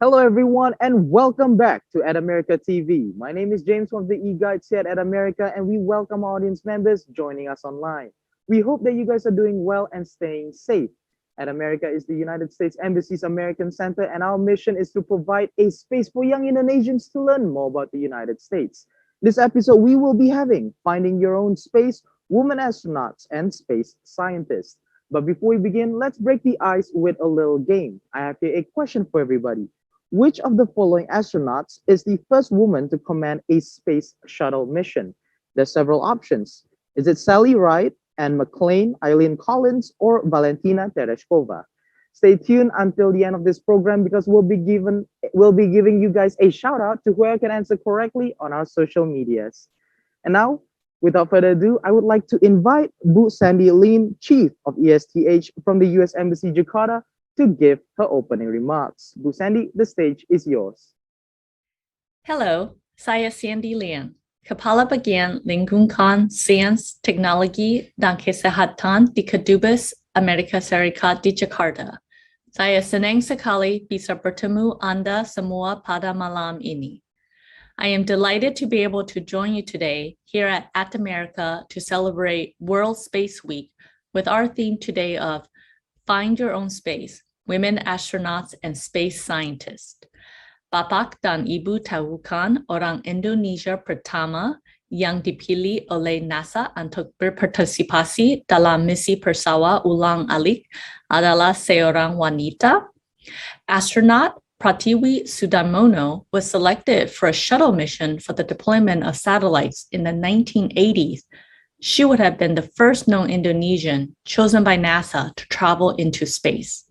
Hello, everyone, and welcome back to At America TV. My name is James from the e-guides here at America, and we welcome audience members joining us online. We hope that you guys are doing well and staying safe. At America is the United States Embassy's American Center, and our mission is to provide a space for young Indonesians to learn more about the United States. This episode, we will be having Finding Your Own Space, Women Astronauts, and Space Scientists. But before we begin, let's break the ice with a little game. I have here a question for everybody. Which of the following astronauts is the first woman to command a space shuttle mission? There's several options. Is it Sally Ride, Anne McClain, Eileen Collins, or Valentina Tereshkova? Stay tuned until the end of this program because we'll be giving you guys a shout out to whoever can answer correctly on our social medias. And now, without further ado, I would like to invite Bu Sandy Lin, Chief of ESTH from the US Embassy Jakarta, to give her opening remarks. Bu Sandy, the stage is yours. Hello, saya Sandy Lian, Kepala Bagian Lingkungan Sains Teknologi dan Kesehatan di Kedubes Amerika Serikat di Jakarta. Saya senang sekali bisa bertemu Anda semua pada malam ini. I am delighted to be able to join you today here at America to celebrate World Space Week with our theme today of Find Your Own Space, Women Astronauts and Space Scientists. Bapak dan Ibu tahu kan orang Indonesia pertama yang dipilih oleh NASA untuk berpartisipasi dalam misi Persawa ulang alik adalah seorang wanita. Astronaut Pratiwi Sudarmono was selected for a shuttle mission for the deployment of satellites in the 1980s. She would have been the first known Indonesian chosen by NASA to travel into space.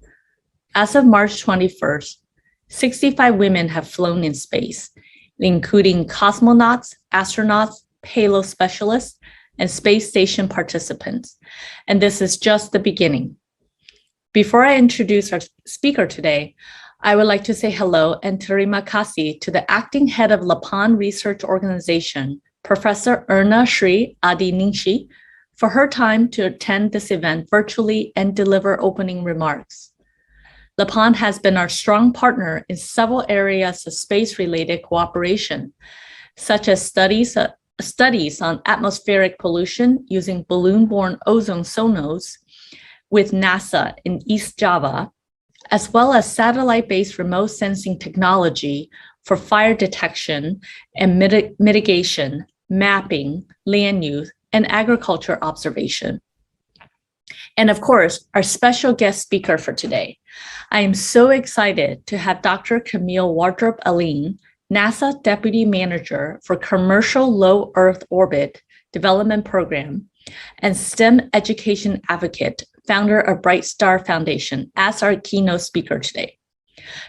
As of March 21st, 65 women have flown in space, including cosmonauts, astronauts, payload specialists, and space station participants. And this is just the beginning. Before I introduce our speaker today, I would like to say hello and terima kasih to the acting head of LAPAN Research Organization, Professor Erna Sri Adiningsi, for her time to attend this event virtually and deliver opening remarks. LAPAN has been our strong partner in several areas of space-related cooperation, such as studies on atmospheric pollution using balloon-borne ozone sonos with NASA in East Java, as well as satellite-based remote sensing technology for fire detection and mitigation, mapping, land use, and agriculture observation. And of course, our special guest speaker for today. I am so excited to have Dr. Camille Wardrop Aline, NASA Deputy Manager for Commercial Low Earth Orbit Development Program and STEM Education Advocate, founder of Bright Star Foundation, as our keynote speaker today.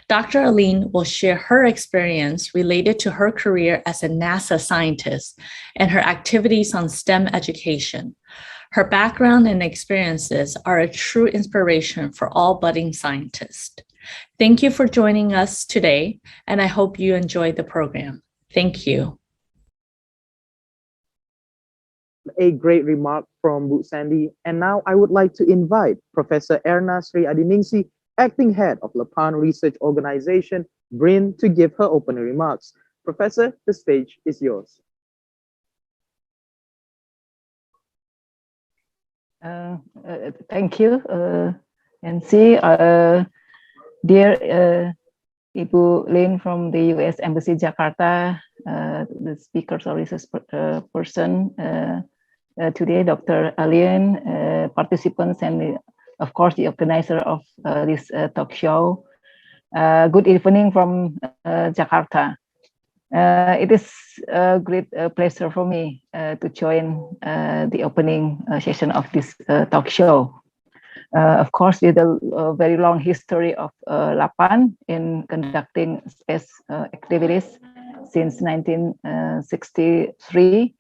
Dr. Aline will share her experience related to her career as a NASA scientist and her activities on STEM education. Her background and experiences are a true inspiration for all budding scientists. Thank you for joining us today, and I hope you enjoy the program. Thank you. A great remark from Bu Sandy. And now I would like to invite Professor Erna Sri Adiningsi, Acting Head of LAPAN Research Organization, BRIN, to give her opening remarks. Professor, the stage is yours. Thank you, Nancy. Dear Ibu Lin from the US Embassy Jakarta, the speakers or research person today, Dr. Alien, participants, and of course the organizer of this talk show. Good evening from Jakarta. It is a great pleasure for me to join the opening session of this talk show. Of course, with a very long history of LAPAN in conducting space activities since 1963.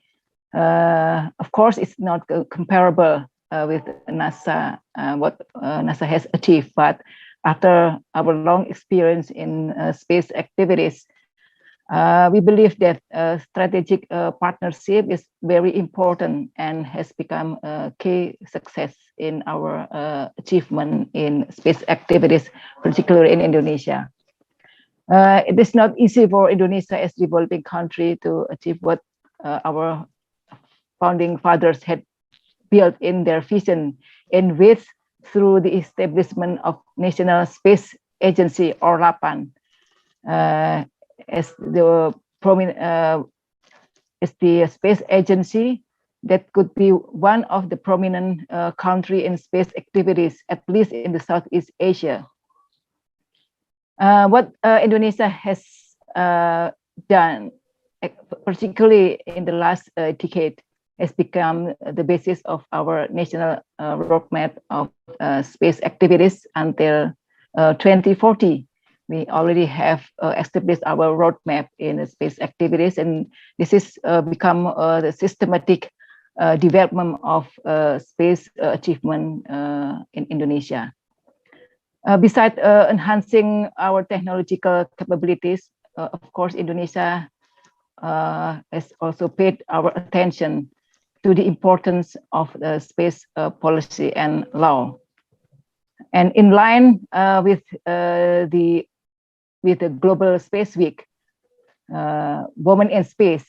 Of course, it's not comparable with NASA, what NASA has achieved, but after our long experience in space activities, we believe that strategic partnership is very important and has become a key success in our achievement in space activities, particularly in Indonesia. It is not easy for Indonesia as a developing country to achieve what our founding fathers had built in their vision and with through the establishment of National Space Agency or LAPAN as the space agency that could be one of the prominent country in space activities, at least in the Southeast Asia. What Indonesia has done, particularly in the last decade, has become the basis of our national roadmap of space activities until 2040. We already have established our roadmap in space activities, and this is become the systematic development of space achievement in Indonesia. Besides enhancing our technological capabilities, of course, Indonesia has also paid our attention to the importance of the space policy and law. And in line with the Global Space Week, Women in Space,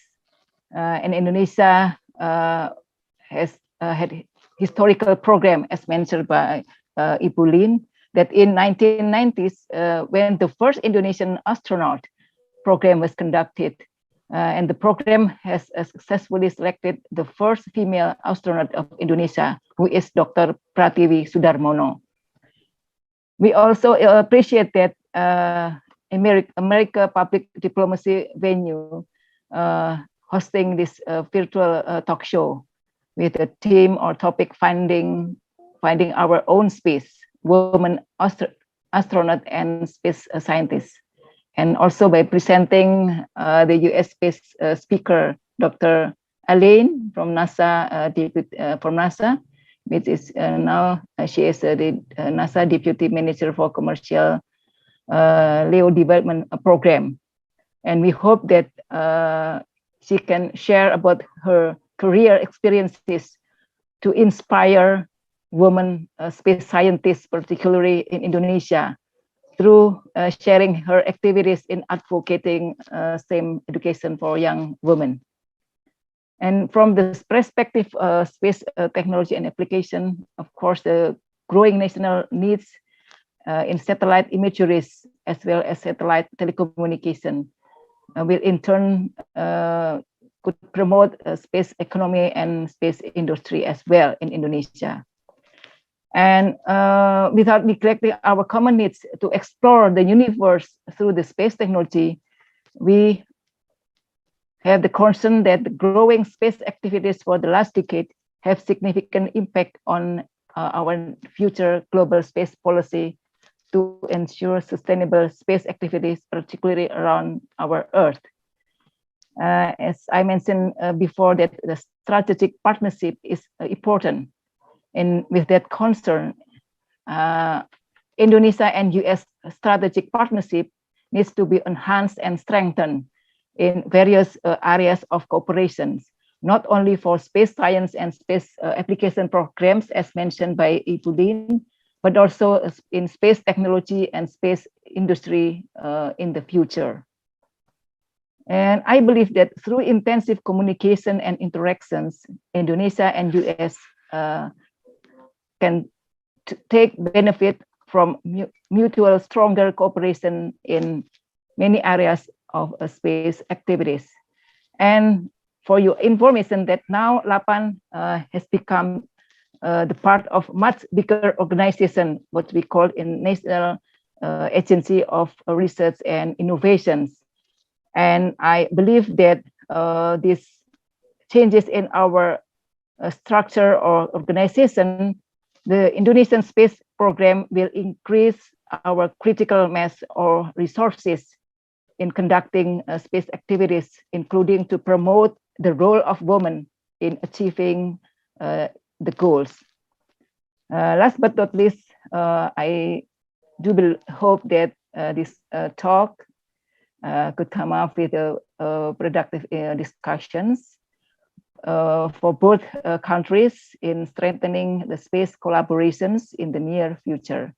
and Indonesia has had historical program, as mentioned by Ibu Lin, that in 1990s, when the first Indonesian astronaut program was conducted, and the program has successfully selected the first female astronaut of Indonesia, who is Dr. Pratiwi Sudarmono. We also appreciate that America Public Diplomacy venue hosting this virtual talk show with a theme or topic finding our own space, women astronaut and space scientists. And also by presenting the US based speaker, Dr. Elaine from NASA, which is now she is the NASA Deputy Manager for Commercial LEO Development Program. And we hope that she can share about her career experiences to inspire women space scientists, particularly in Indonesia, through sharing her activities in advocating STEM education for young women. And from this perspective, space technology and application, of course, the growing national needs in satellite imageries as well as satellite telecommunication will in turn could promote space economy and space industry as well in Indonesia. And without neglecting our common needs to explore the universe through the space technology, we have the concern that the growing space activities for the last decade have significant impact on our future global space policy to ensure sustainable space activities, particularly around our Earth. As I mentioned before, that the strategic partnership is important. And with that concern, Indonesia and US strategic partnership needs to be enhanced and strengthened in various areas of cooperations, not only for space science and space application programs, as mentioned by Ibu Lin, but also in space technology and space industry in the future. And I believe that through intensive communication and interactions, Indonesia and US can take benefit from mutual stronger cooperation in many areas of space activities. And for your information, that now LAPAN has become the part of much bigger organization, what we call in National Agency of Research and Innovations. And I believe that these changes in our structure or organization, the Indonesian space program will increase our critical mass or resources in conducting space activities, including to promote the role of women in achieving the goals. Last but not least, I do hope that this talk could come up with productive discussions for both countries in strengthening the space collaborations in the near future.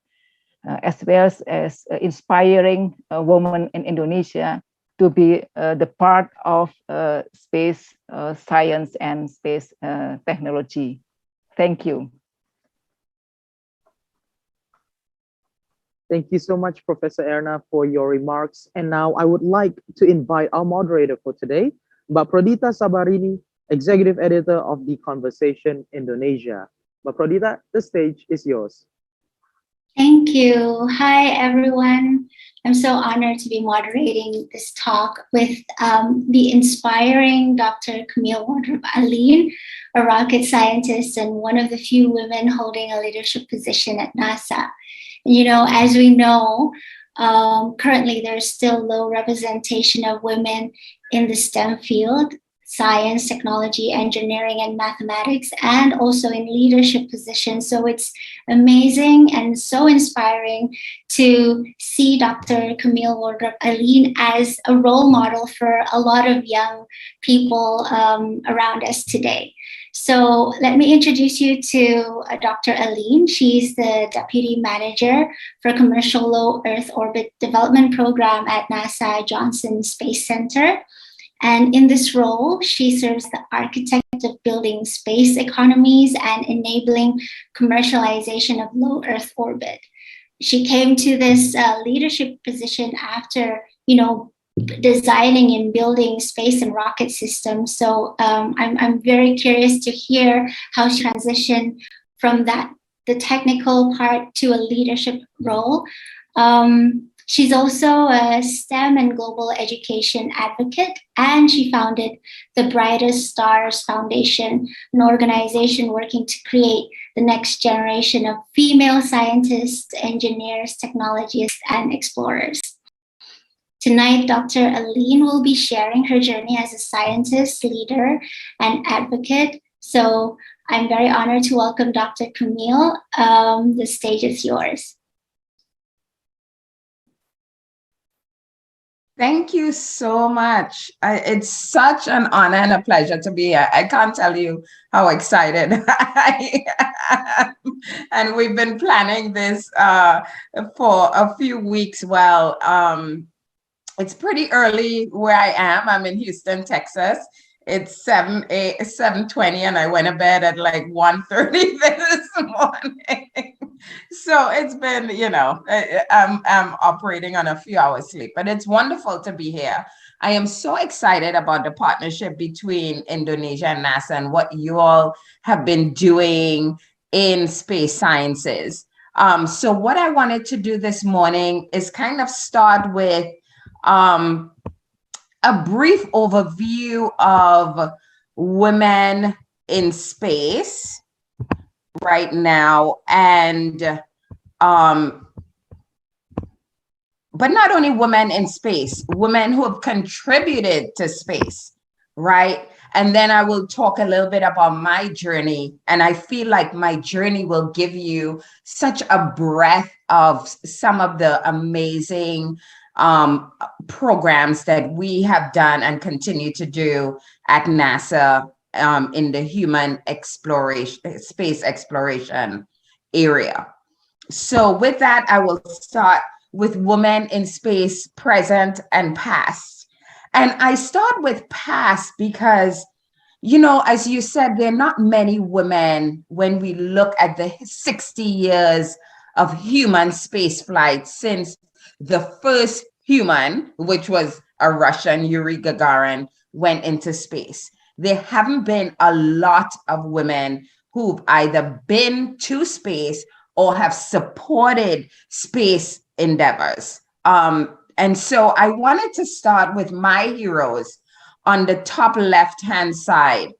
as well as inspiring women in Indonesia to be the part of space science and space technology. Thank you. Thank you so much, Professor Erna, for your remarks. And now I would like to invite our moderator for today, Mbak Prodita Sabarini, Executive Editor of The Conversation Indonesia. Mbak Prodita, the stage is yours. Thank you. Hi, everyone. I'm so honored to be moderating this talk with the inspiring Dr. Camille Wardrop Aline, a rocket scientist and one of the few women holding a leadership position at NASA. You know, as we know, currently there's still low representation of women in the STEM field, science, technology, engineering, and mathematics, and also in leadership positions. So it's amazing and so inspiring to see Dr. Camille Wardrop Aline as a role model for a lot of young people around us today. So let me introduce you to Dr. Aline. She's the Deputy Manager for Commercial Low Earth Orbit Development Program at NASA Johnson Space Center. And in this role, she serves the architect of building space economies and enabling commercialization of low Earth orbit. She came to this leadership position after, you know, designing and building space and rocket systems. So I'm very curious to hear how she transitioned from the technical part to a leadership role. She's also a STEM and global education advocate, and she founded the Brightest Stars Foundation, an organization working to create the next generation of female scientists, engineers, technologists, and explorers. Tonight, Dr. Aline will be sharing her journey as a scientist, leader, and advocate. So I'm very honored to welcome Dr. Camille. The stage is yours. Thank you so much. It's such an honor and a pleasure to be here. I can't tell you how excited I am. And we've been planning this for a few weeks. Well, it's pretty early where I am. I'm in Houston, Texas. It's 7:20 and I went to bed at like 1:30 this morning. So it's been, you know, I'm operating on a few hours sleep, but it's wonderful to be here. I am so excited about the partnership between Indonesia and NASA and what you all have been doing in space sciences. So what I wanted to do this morning is kind of start with a brief overview of women in space right now, and but not only women in space, women who have contributed to space, right? And then I will talk a little bit about my journey, and I feel like my journey will give you such a breadth of some of the amazing programs that we have done and continue to do at NASA in the human exploration, space exploration area. So with that, I will start with women in space, present and past. And I start with past because, you know, as you said, there are not many women when we look at the 60 years of human space flight since the first human, which was a Russian, Yuri Gagarin, went into space. There haven't been a lot of women who've either been to space or have supported space endeavors. And so I wanted to start with my heroes on the top left-hand side,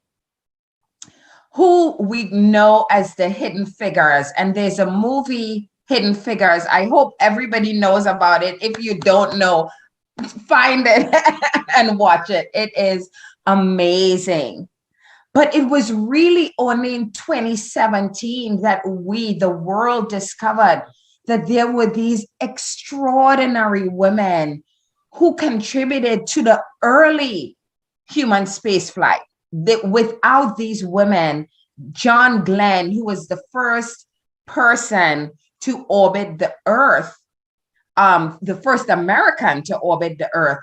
who we know as the Hidden Figures. And there's a movie, Hidden Figures. I hope everybody knows about it. If you don't know, find it and watch it. It is amazing. But it was really only in 2017 that we, the world, discovered that there were these extraordinary women who contributed to the early human space flight. Without these women, John Glenn, who was the first person to orbit the Earth, the first American to orbit the Earth,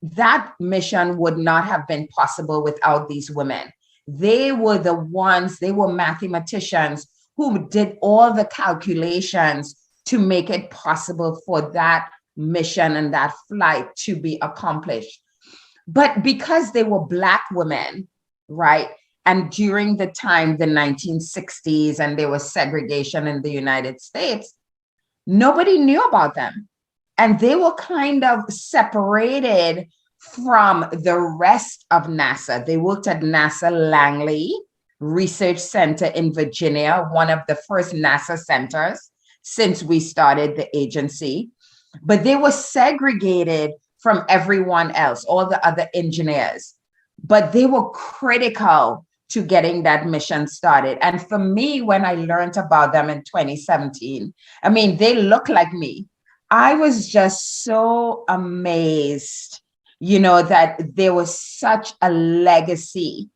that mission would not have been possible without these women. They were the ones, they were mathematicians who did all the calculations to make it possible for that mission and that flight to be accomplished. But because they were Black women, right? And during the time, the 1960s, and there was segregation in the United States, nobody knew about them. And they were kind of separated from the rest of NASA. They worked at NASA Langley Research Center in Virginia, one of the first NASA centers since we started the agency. But they were segregated from everyone else, all the other engineers. But they were critical to getting that mission started. And for me, when I learned about them in 2017, I mean, they look like me. I was just so amazed, you know, that there was such a legacy.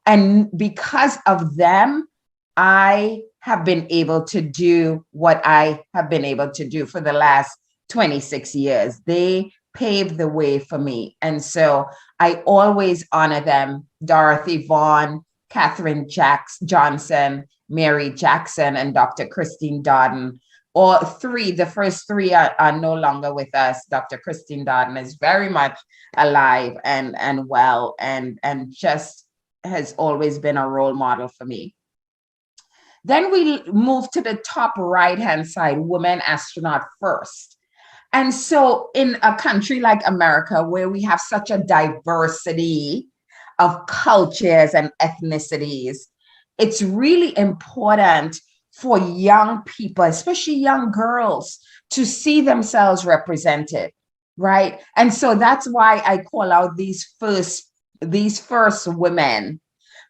And because of them, I have been able to do what I have been able to do for the last 26 years. They paved the way for me. And so I always honor them: Dorothy Vaughan, Katherine Johnson, Mary Jackson, and Dr. Christine Dodden. All three, the first three are no longer with us. Dr. Christine Dodden is very much alive and well, and just has always been a role model for me. Then we move to the top right-hand side, women astronaut first. And so in a country like America, where we have such a diversity of cultures and ethnicities, it's really important for young people, especially young girls, to see themselves represented, right? And so that's why I call out these first women,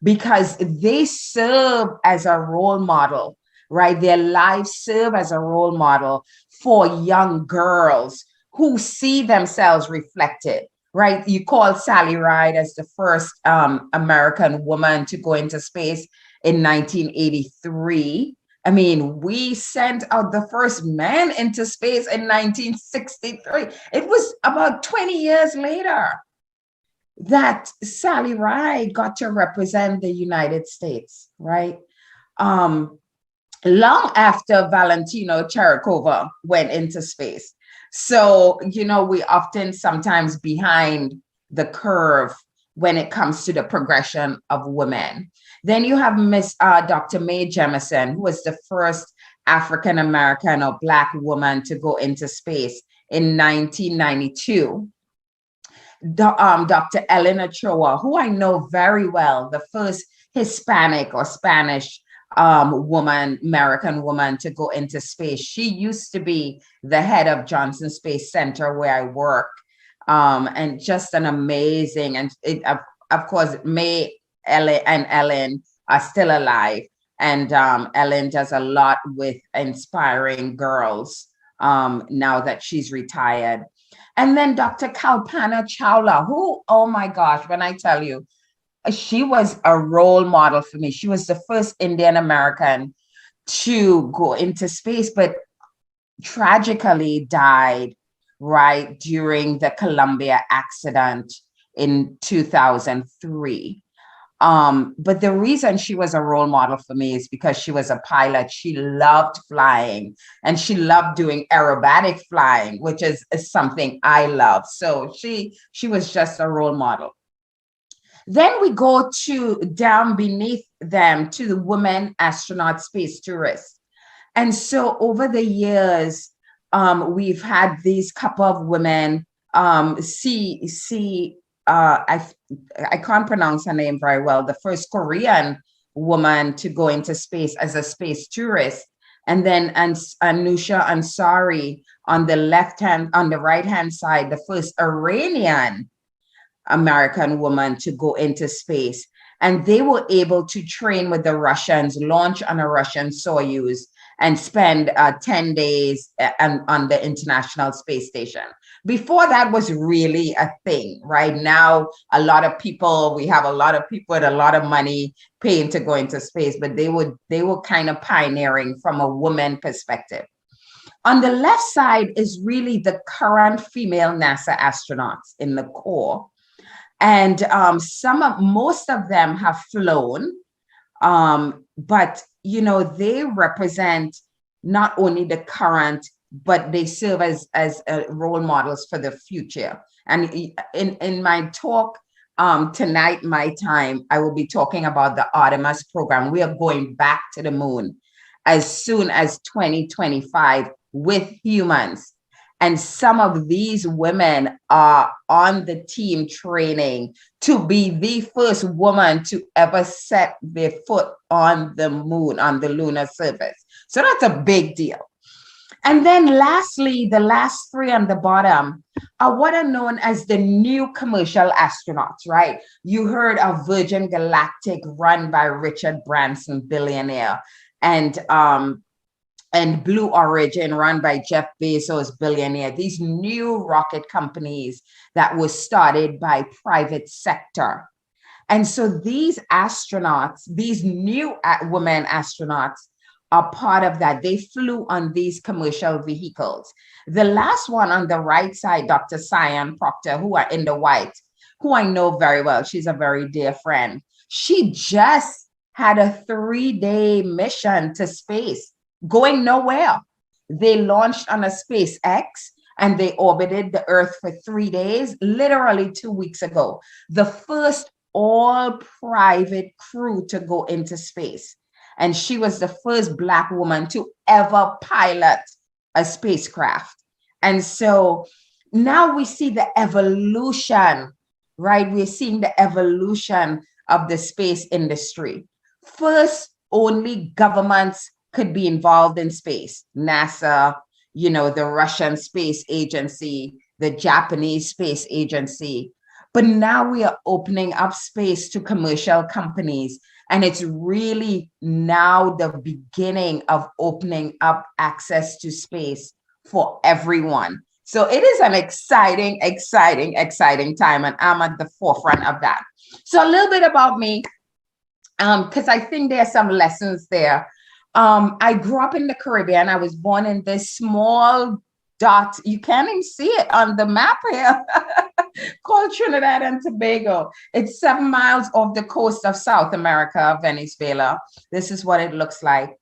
because they serve as a role model, right? Their lives serve as a role model for young girls who see themselves reflected, right? You call Sally Ride as the first American woman to go into space in 1983. I mean, we sent out the first man into space in 1963. It was about 20 years later that Sally Ride got to represent the United States, right? Long after Valentino Terrakova went into space. So, you know, we often sometimes behind the curve when it comes to the progression of women. Then you have Dr. Mae Jemison, who was the first African-American or Black woman to go into space in 1992. Dr. Ellen Ochoa, who I know very well, the first Hispanic or Spanish American woman to go into space. She used to be the head of Johnson Space Center where I work, and just an amazing, and of course, Mae, Ellen are still alive, and Ellen does a lot with inspiring girls now that she's retired. And then Dr. Kalpana Chawla, who, oh my gosh, when I tell you, she was a role model for me. She was the first Indian American to go into space, but tragically died right during the Columbia accident in 2003. But the reason she was a role model for me is because she was a pilot. She loved flying, and she loved doing aerobatic flying, which is something I love. So she was just a role model. Then we go to down beneath them to the women astronaut space tourists. And so over the years, we've had these couple of women, I can't pronounce her name very well, the first Korean woman to go into space as a space tourist. And then Anusha Ansari on the right-hand side, the first Iranian American woman to go into space. And they were able to train with the Russians, launch on a Russian Soyuz, and spend 10 days on the International Space Station. Before that was really a thing. Right now, we have a lot of people with a lot of money paying to go into space, but they were kind of pioneering from a woman perspective. On the left side is really the current female NASA astronauts in the core. And most of them have flown, but they represent not only the current, but they serve as role models for the future. And in my talk tonight, my time, I will be talking about the Artemis program. We are going back to the moon as soon as 2025 with humans. And some of these women are on the team training to be the first woman to ever set their foot on the moon, on the lunar surface. So that's a big deal. And then lastly, the last three on the bottom are what are known as the new commercial astronauts, right? You heard of Virgin Galactic run by Richard Branson, billionaire, and Blue Origin run by Jeff Bezos, billionaire. These new rocket companies that were started by private sector. And so these astronauts, these new women astronauts, are part of that. They flew on these commercial vehicles. The last one on the right side, Dr. Sian Proctor, who are in the white, who I know very well. She's a very dear friend. She just had a 3-day mission to space, going nowhere. They launched on a SpaceX and they orbited the Earth for 3 days, literally 2 weeks ago. The first all private crew to go into space. And she was the first Black woman to ever pilot a spacecraft. And so now we see the evolution, right? We're seeing the evolution of the space industry. First, only governments could be involved in space. NASA, the Russian Space Agency, the Japanese Space Agency. But now we are opening up space to commercial companies. And it's really now the beginning of opening up access to space for everyone. So it is an exciting, exciting, exciting time. And I'm at the forefront of that. So a little bit about me, because I think there are some lessons there. I grew up in the Caribbean. I was born in this small dot. You can't even see it on the map here. Called Trinidad and Tobago. It's 7 miles off the coast of South America, Venezuela. This is what it looks like.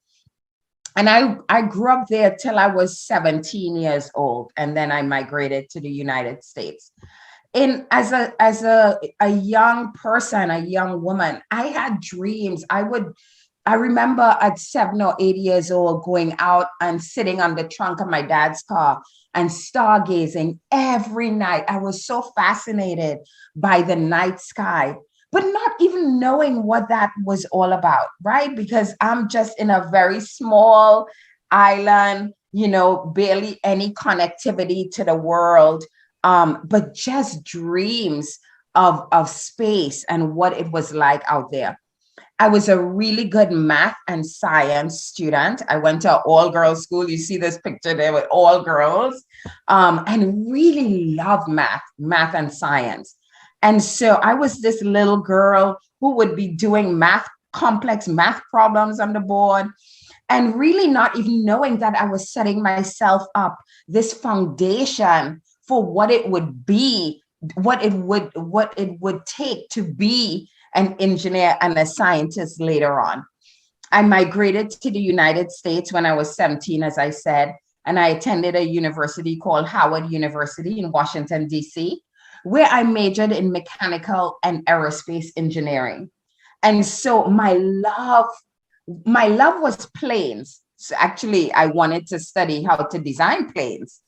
And I grew up there till I was 17 years old. And then I migrated to the United States. As a young person, a young woman, I had dreams. I remember at 7 or 8 years old going out and sitting on the trunk of my dad's car and stargazing every night. I was so fascinated by the night sky, but not even knowing what that was all about, right? Because I'm just in a very small island, barely any connectivity to the world, but just dreams of space and what it was like out there. I was a really good math and science student. I went to an all-girls school. You see this picture there with all girls, and really loved math and science. And so I was this little girl who would be doing complex math problems on the board, and really not even knowing that I was setting myself up this foundation for what it would be, what it would take to be an engineer and a scientist later on. I migrated to the United States when I was 17, as I said, and I attended a university called Howard University in Washington, D.C., where I majored in mechanical and aerospace engineering. And so my love was planes. So actually, I wanted to study how to design planes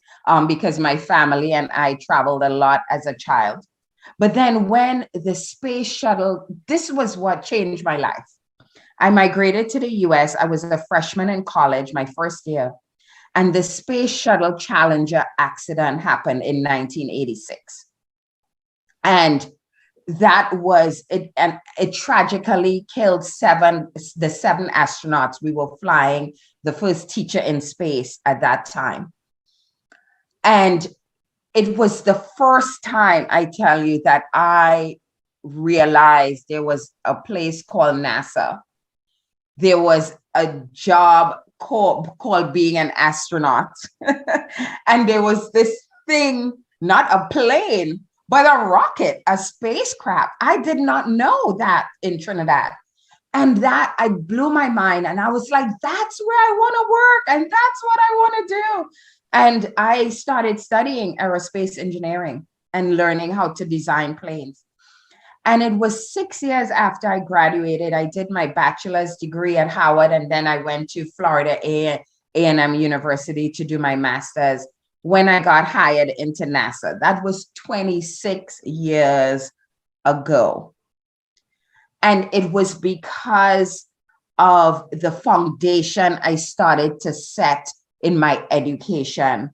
because my family and I traveled a lot as a child. But then when the space shuttle, this was what changed my life. I migrated to the US. I was a freshman in college, my first year. And the Space Shuttle Challenger accident happened in 1986. And that was it. And it tragically killed the seven astronauts. We were flying, the first teacher in space at that time. And it was the first time, I tell you, that I realized there was a place called NASA. There was a job called being an astronaut. And there was this thing, not a plane, but a rocket, a spacecraft. I did not know that in Trinidad. And that I blew my mind. And I was like, that's where I want to work. And that's what I want to do. And I started studying aerospace engineering and learning how to design planes. And it was 6 years after I graduated. I did my bachelor's degree at Howard, and then I went to Florida A&M University to do my master's when I got hired into NASA. That was 26 years ago. And it was because of the foundation I started to set in my education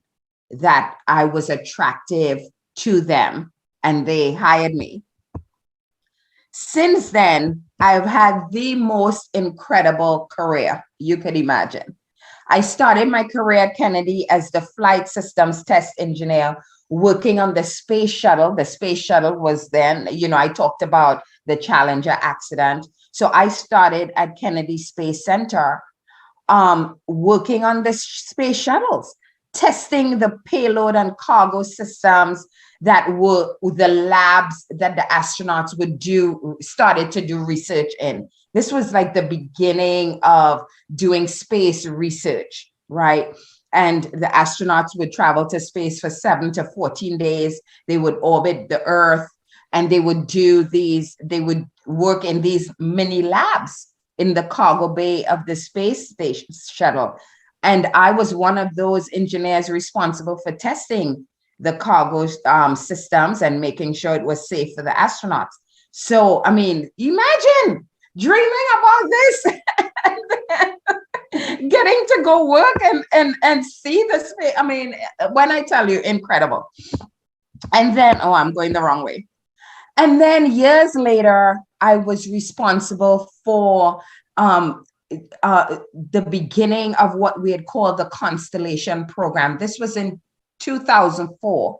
that I was attractive to them, and they hired me. Since then, I've had the most incredible career you could imagine. I started my career at Kennedy as the flight systems test engineer, working on the space shuttle. The space shuttle was then, I talked about the Challenger accident. So I started at Kennedy Space Center, working on the space shuttles, testing the payload and cargo systems that were the labs that the astronauts started to do research in. This was like the beginning of doing space research, right? And the astronauts would travel to space for 7 to 14 days. They would orbit the Earth, and they would work in these mini labs in the cargo bay of the space station shuttle. And I was one of those engineers responsible for testing the cargo systems and making sure it was safe for the astronauts. So, I mean, imagine dreaming about this and getting to go work and see the space. I mean, when I tell you, incredible. And then, I'm going the wrong way. And then years later, I was responsible for the beginning of what we had called the Constellation program. This was in 2004,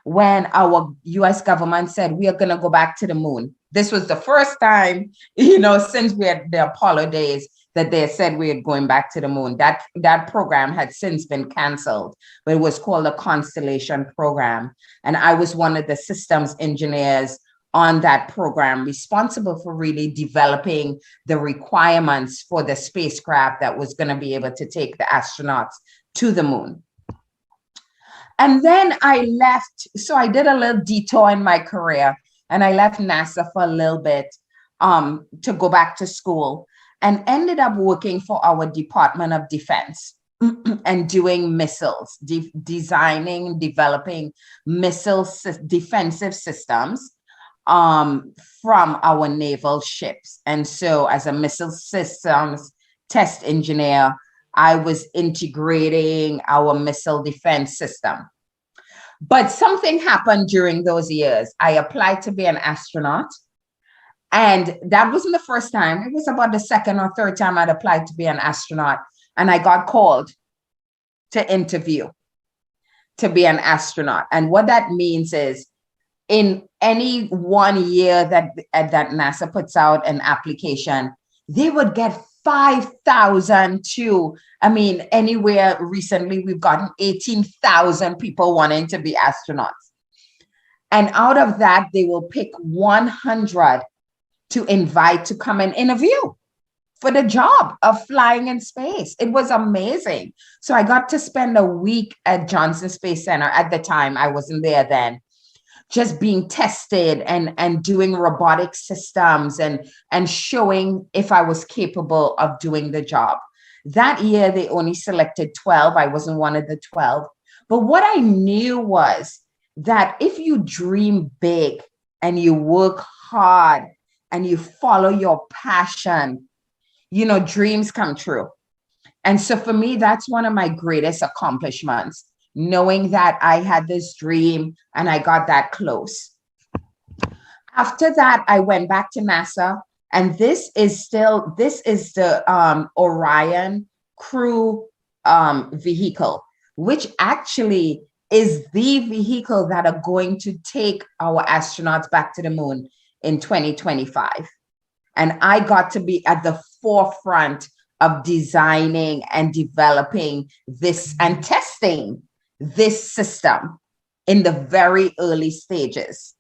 when our US government said, we are going to go back to the moon. This was the first time, since we had the Apollo days, that they said we are going back to the moon. That program had since been canceled, but it was called the Constellation program. And I was one of the systems engineers on that program, responsible for really developing the requirements for the spacecraft that was going to be able to take the astronauts to the moon. And then I left. So I did a little detour in my career, and I left NASA for a little bit to go back to school, and ended up working for our Department of Defense and doing missiles, designing, developing defensive systems from our naval ships. And so as a missile systems test engineer, I was integrating our missile defense system. But something happened during those years. I applied to be an astronaut, and that wasn't the first time. It was about the second or third time I'd applied to be an astronaut, and I got called to interview to be an astronaut. And what that means is, in any 1 year that NASA puts out an application, they would get 5,000 to, anywhere recently, we've gotten 18,000 people wanting to be astronauts. And out of that, they will pick 100 to invite to come and interview for the job of flying in space. It was amazing. So I got to spend a week at Johnson Space Center. At the time, I wasn't there then, just being tested and doing robotic systems and showing if I was capable of doing the job. That year, they only selected 12. I wasn't one of the 12. But what I knew was that if you dream big and you work hard and you follow your passion, dreams come true. And so for me, that's one of my greatest accomplishments, knowing that I had this dream and I got that close. After that, I went back to NASA, and this is the Orion Crew vehicle, which actually is the vehicle that are going to take our astronauts back to the moon in 2025. And I got to be at the forefront of designing and developing this and testing this system in the very early stages.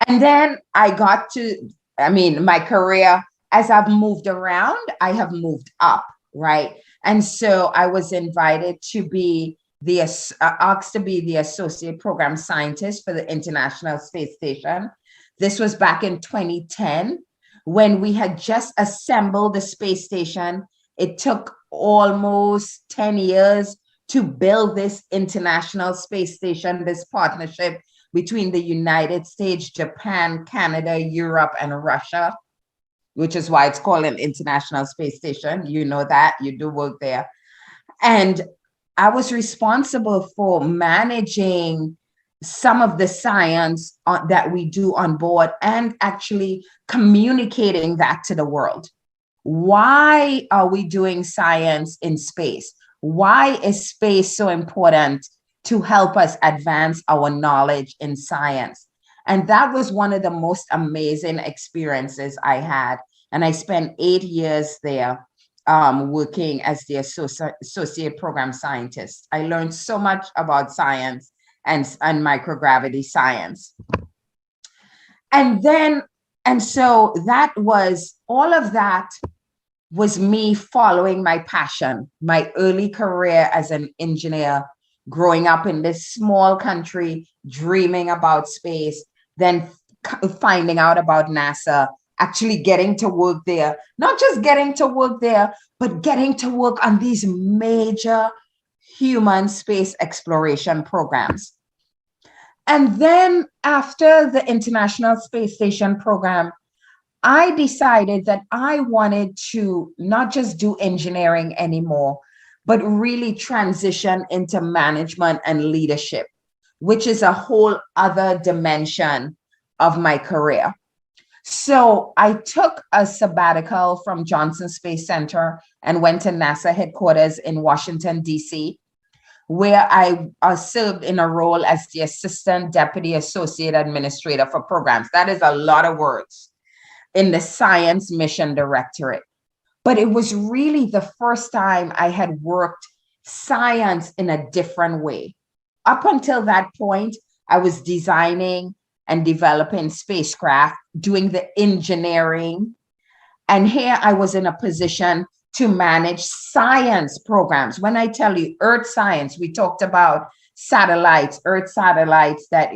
And then I got to, my career, as I've moved around, I have moved up, right? And so I was invited to be asked to be the associate program scientist for the International Space Station. This was back in 2010 when we had just assembled the space station. It took almost 10 years to build this International Space Station, this partnership between the United States, Japan, Canada, Europe, and Russia, which is why it's called an International Space Station. You know that, you do work there. And I was responsible for managing some of the science that we do on board and actually communicating that to the world. Why are we doing science in space? Why is space so important to help us advance our knowledge in science? And that was one of the most amazing experiences I had. And I spent 8 years there working as the associate program scientist. I learned so much about science and microgravity science. And so that was, all of that was me following my passion, my early career as an engineer, growing up in this small country, dreaming about space, then finding out about NASA, actually getting to work there, not just getting to work there, but getting to work on these major human space exploration programs. And then after the International Space Station program, I decided that I wanted to not just do engineering anymore, but really transition into management and leadership, which is a whole other dimension of my career. So I took a sabbatical from Johnson Space Center and went to NASA headquarters in Washington, D.C., where I served in a role as the Assistant Deputy Associate Administrator for Programs. That is a lot of words, in the Science Mission Directorate. But it was really the first time I had worked science in a different way. Up until that point, I was designing and developing spacecraft, doing the engineering. And here I was in a position to manage science programs. When I tell you Earth science, we talked about satellites, Earth satellites that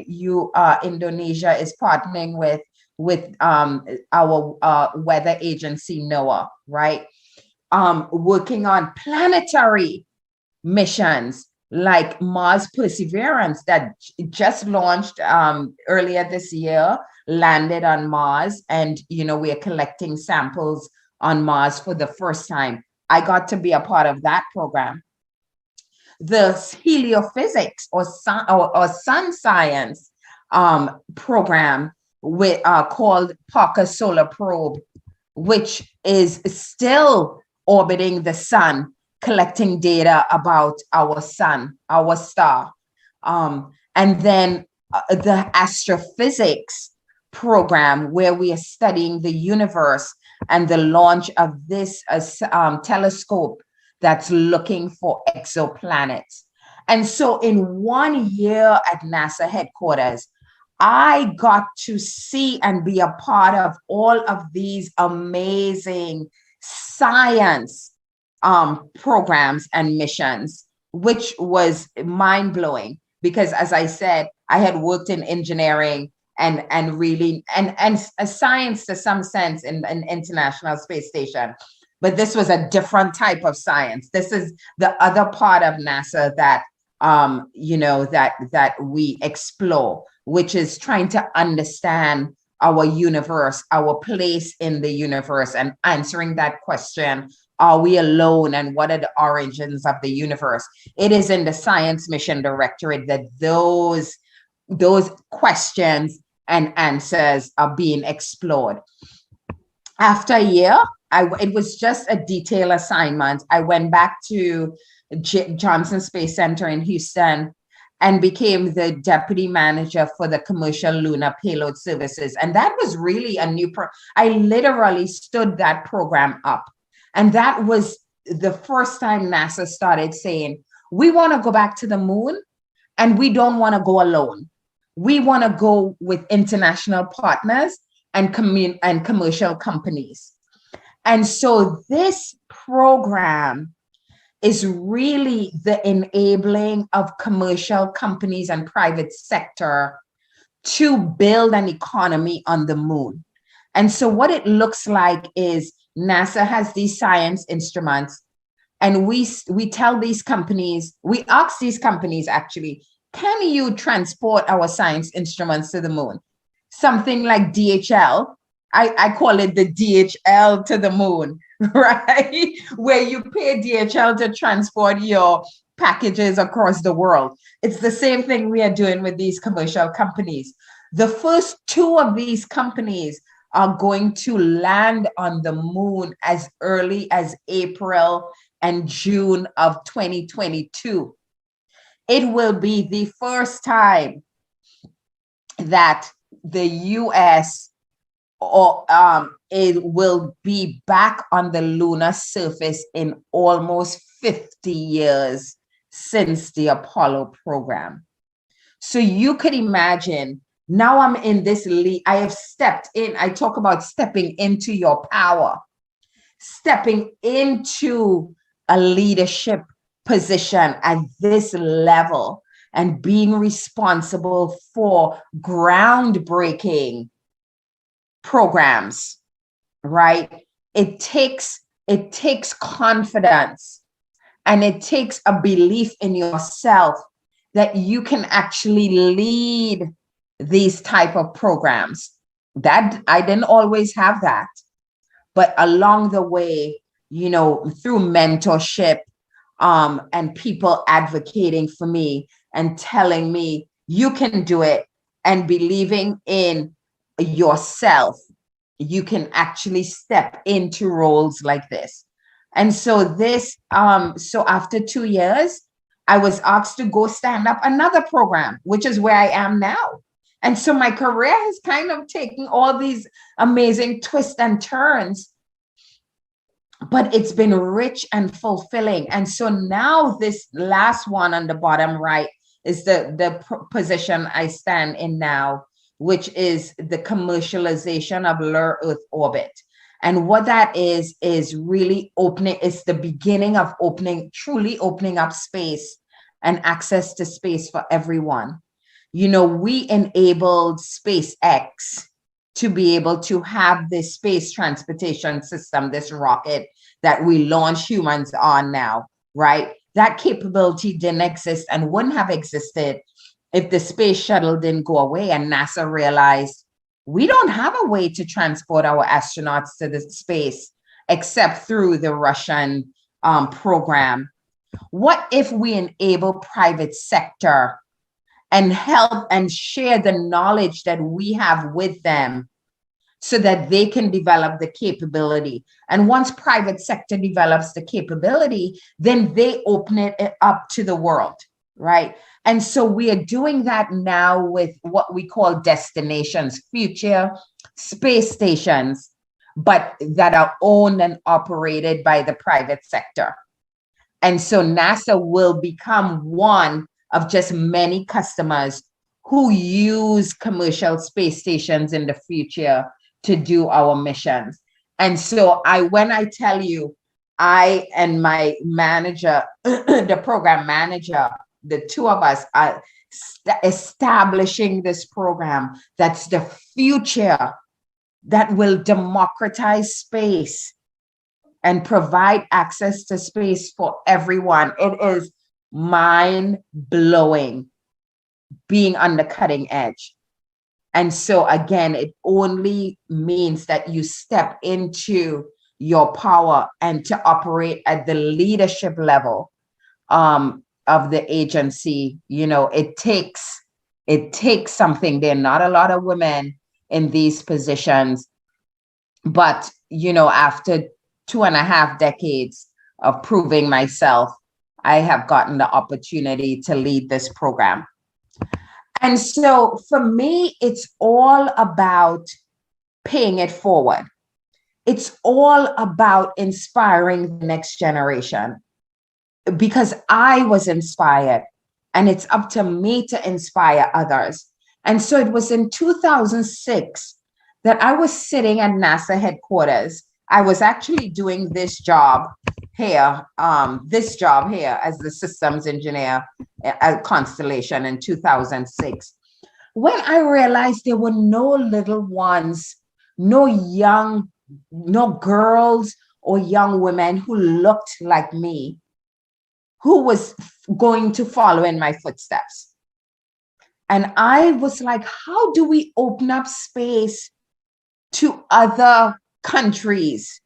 Indonesia is partnering with our weather agency, NOAA, right? Working on planetary missions like Mars Perseverance that just launched earlier this year, landed on Mars, and we are collecting samples on Mars for the first time. I got to be a part of that program. The heliophysics or sun science program called Parker Solar Probe, which is still orbiting the sun, collecting data about our sun, our star. And then the astrophysics program, where we are studying the universe and the launch of this telescope that's looking for exoplanets. And so in 1 year at NASA headquarters, I got to see and be a part of all of these amazing science programs and missions, which was mind-blowing because, as I said, I had worked in engineering and really science to some sense in an International Space Station. But this was a different type of science. This is the other part of NASA that that we explore, which is trying to understand our universe, our place in the universe, and answering that question, are we alone and what are the origins of the universe? It is in the Science Mission Directorate that those questions and answers are being explored. After a year, it was just a detailed assignment. I went back to Johnson Space Center in Houston and became the deputy manager for the commercial lunar payload services. And that was really a new I literally stood that program up. And that was the first time NASA started saying, we want to go back to the moon, and we don't want to go alone. We want to go with international partners and commercial companies. And so this program is really the enabling of commercial companies and private sector to build an economy on the moon. And so what it looks like is NASA has these science instruments, and we tell these companies, we ask these companies actually, can you transport our science instruments to the moon? Something like DHL, I call it the DHL to the moon, right? Where you pay DHL to transport your packages across the world. It's the same thing we are doing with these commercial companies. The first two of these companies are going to land on the moon as early as April and June of 2022. It will be the first time that the US it will be back on the lunar surface in almost 50 years since the Apollo program. So you could imagine, now I'm in this I have stepped in. I talk about stepping into your power, stepping into a leadership position at this level and being responsible for groundbreaking programs, right? It takes confidence, and it takes a belief in yourself that you can actually lead these type of programs. That I didn't always have that, but along the way, you know, through mentorship, and people advocating for me and telling me you can do it, and believing in yourself, you can actually step into roles like this. And so this, so after 2 years, I was asked to go stand up another program, which is where I am now. And so my career has kind of taken all these amazing twists and turns, but it's been rich and fulfilling. And so now this last one on the bottom right is the position I stand in now, which is the commercialization of Low Earth Orbit. And what that is really opening, it's the beginning of truly opening up space and access to space for everyone. You know, we enabled SpaceX to be able to have this space transportation system, this rocket that we launch humans on now, right? That capability didn't exist and wouldn't have existed if the space shuttle didn't go away and NASA realized we don't have a way to transport our astronauts to the space except through the Russian program. What if we enable private sector and help and share the knowledge that we have with them so that they can develop the capability? And once private sector develops the capability, then they open it up to the world, right? And so we are doing that now with what we call destinations, future space stations, but that are owned and operated by the private sector. And so NASA will become one of just many customers who use commercial space stations in the future to do our missions. And so when I tell you, I and my manager, the program manager, the two of us are establishing this program that's the future that will democratize space and provide access to space for everyone. It is mind-blowing being on the cutting edge. And so again, it only means that you step into your power and to operate at the leadership level of the agency. You know, it takes something. There are not a lot of women in these positions, but you know, after 2.5 decades of proving myself, I have gotten the opportunity to lead this program. And so for me, it's all about paying it forward. it's all about inspiring the next generation, because I was inspired, and it's up to me to inspire others. And so it was in 2006 that I was sitting at NASA headquarters. I was actually doing this job here as the systems engineer at Constellation in 2006, when I realized there were no little ones, no girls or young women who looked like me, who was going to follow in my footsteps. And I was like, how do we open up space to other countries,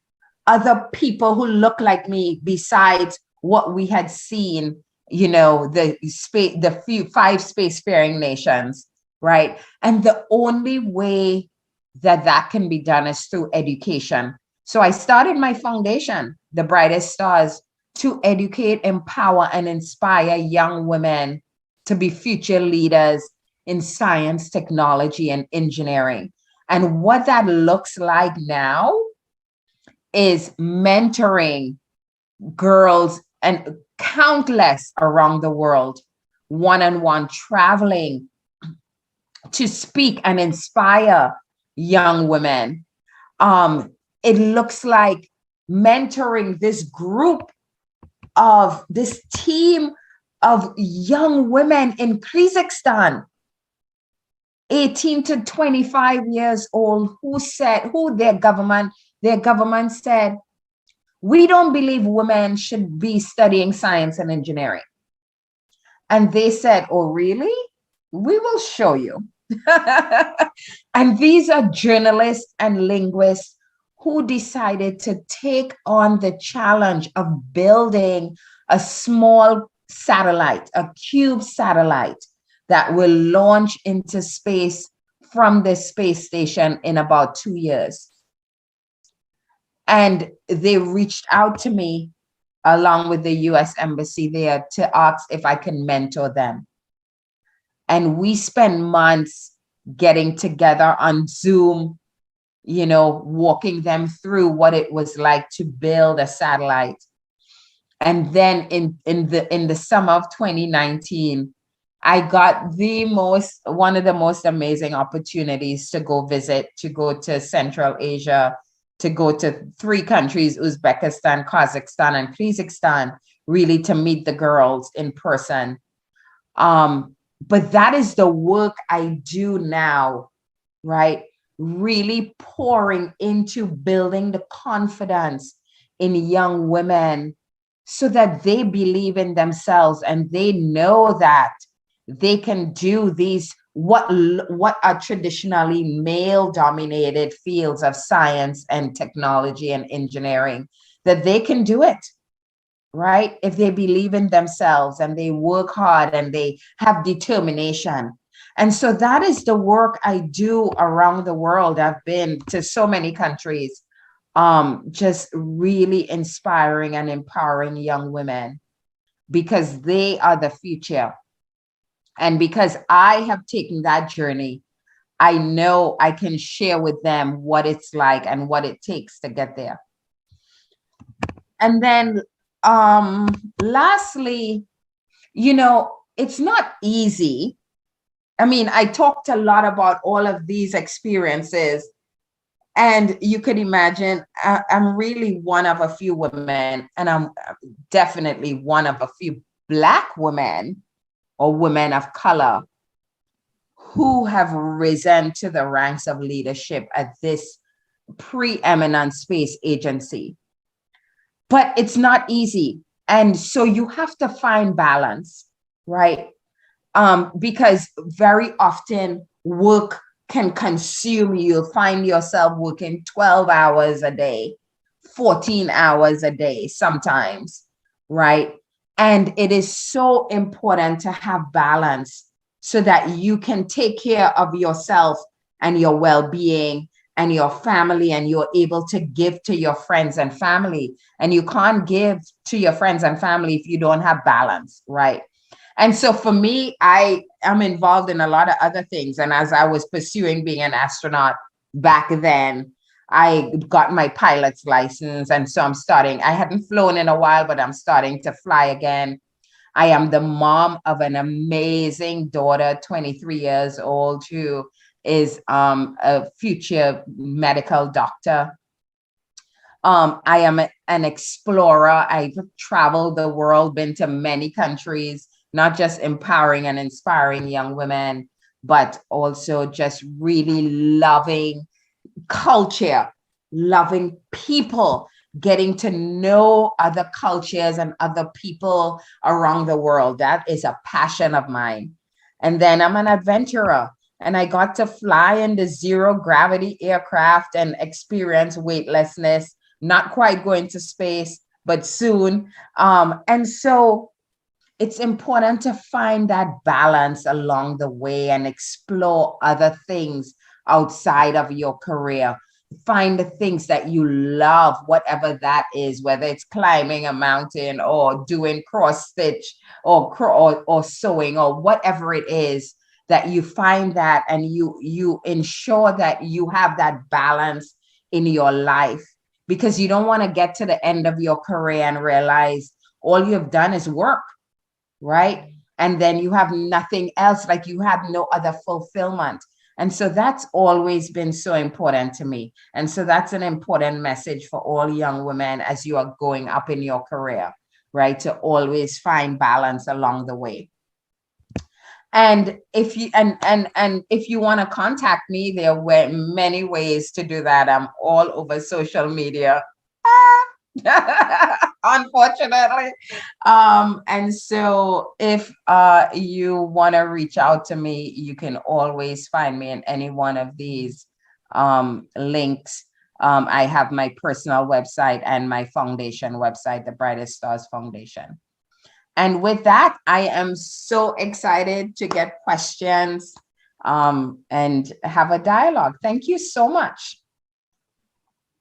other people who look like me, besides what we had seen, the 5 spacefaring nations, right? And the only way that can be done is through education. So I started my foundation, The Brightest Stars, to educate, empower, and inspire young women to be future leaders in science, technology, and engineering. And what that looks like now is mentoring girls and countless around the world, one-on-one, traveling to speak and inspire young women. It looks like mentoring this team of young women in Kazakhstan, 18 to 25 years old, their government said, we don't believe women should be studying science and engineering. And they said, oh, really? We will show you. And these are journalists and linguists who decided to take on the challenge of building a small satellite, a cube satellite that will launch into space from the space station in about 2 years. And they reached out to me along with the US Embassy there to ask if I can mentor them. And we spent months getting together on Zoom, walking them through what it was like to build a satellite. And then in the summer of 2019, I got one of the most amazing opportunities to go to Central Asia, to go to 3 countries, Uzbekistan, Kazakhstan, and Kyrgyzstan, really to meet the girls in person. But that is the work I do now, right? Really pouring into building the confidence in young women so that they believe in themselves and they know that they can do these, what are traditionally male-dominated fields of science and technology and engineering, that they can do it, right? If they believe in themselves and they work hard and they have determination. And so that is the work I do around the world. I've been to so many countries, just really inspiring and empowering young women, because they are the future. And because I have taken that journey, I know I can share with them what it's like and what it takes to get there. And then lastly, it's not easy. I mean, I talked a lot about all of these experiences, and you could imagine I'm really one of a few women, and I'm definitely one of a few Black women or women of color who have risen to the ranks of leadership at this preeminent space agency. But it's not easy. And so you have to find balance, right? Because very often work can consume you. You'll find yourself working 12 hours a day, 14 hours a day sometimes, right? And it is so important to have balance so that you can take care of yourself and your well-being and your family, and you're able to give to your friends and family. And you can't give to your friends and family if you don't have balance, right? And so for me, I am involved in a lot of other things. And as I was pursuing being an astronaut back then, I got my pilot's license, and so I'm starting. I hadn't flown in a while, but I'm starting to fly again. I am the mom of an amazing daughter, 23 years old, who is a future medical doctor. I am an explorer. I've traveled the world, been to many countries, not just empowering and inspiring young women, but also just really loving culture, loving people, getting to know other cultures and other people around the world. That is a passion of mine. And then I'm an adventurer, and I got to fly in the zero gravity aircraft and experience weightlessness, not quite going to space, but soon. And so it's important to find that balance along the way and explore other things outside of your career. Find the things that you love, whatever that is, whether it's climbing a mountain or doing cross stitch or sewing or whatever it is, that you find that and you ensure that you have that balance in your life, because you don't want to get to the end of your career and realize all you've done is work, right? And then you have nothing else, like you have no other fulfillment. And so that's always been so important to me. And so that's an important message for all young women as you are going up in your career, right? To always find balance along the way. And if you if you want to contact me, there were many ways to do that. I'm all over social media. Unfortunately. And so if you want to reach out to me, you can always find me in any one of these links. I have my personal website and my foundation website, the Brightest Stars Foundation. And with that, I am so excited to get questions and have a dialogue. Thank you so much.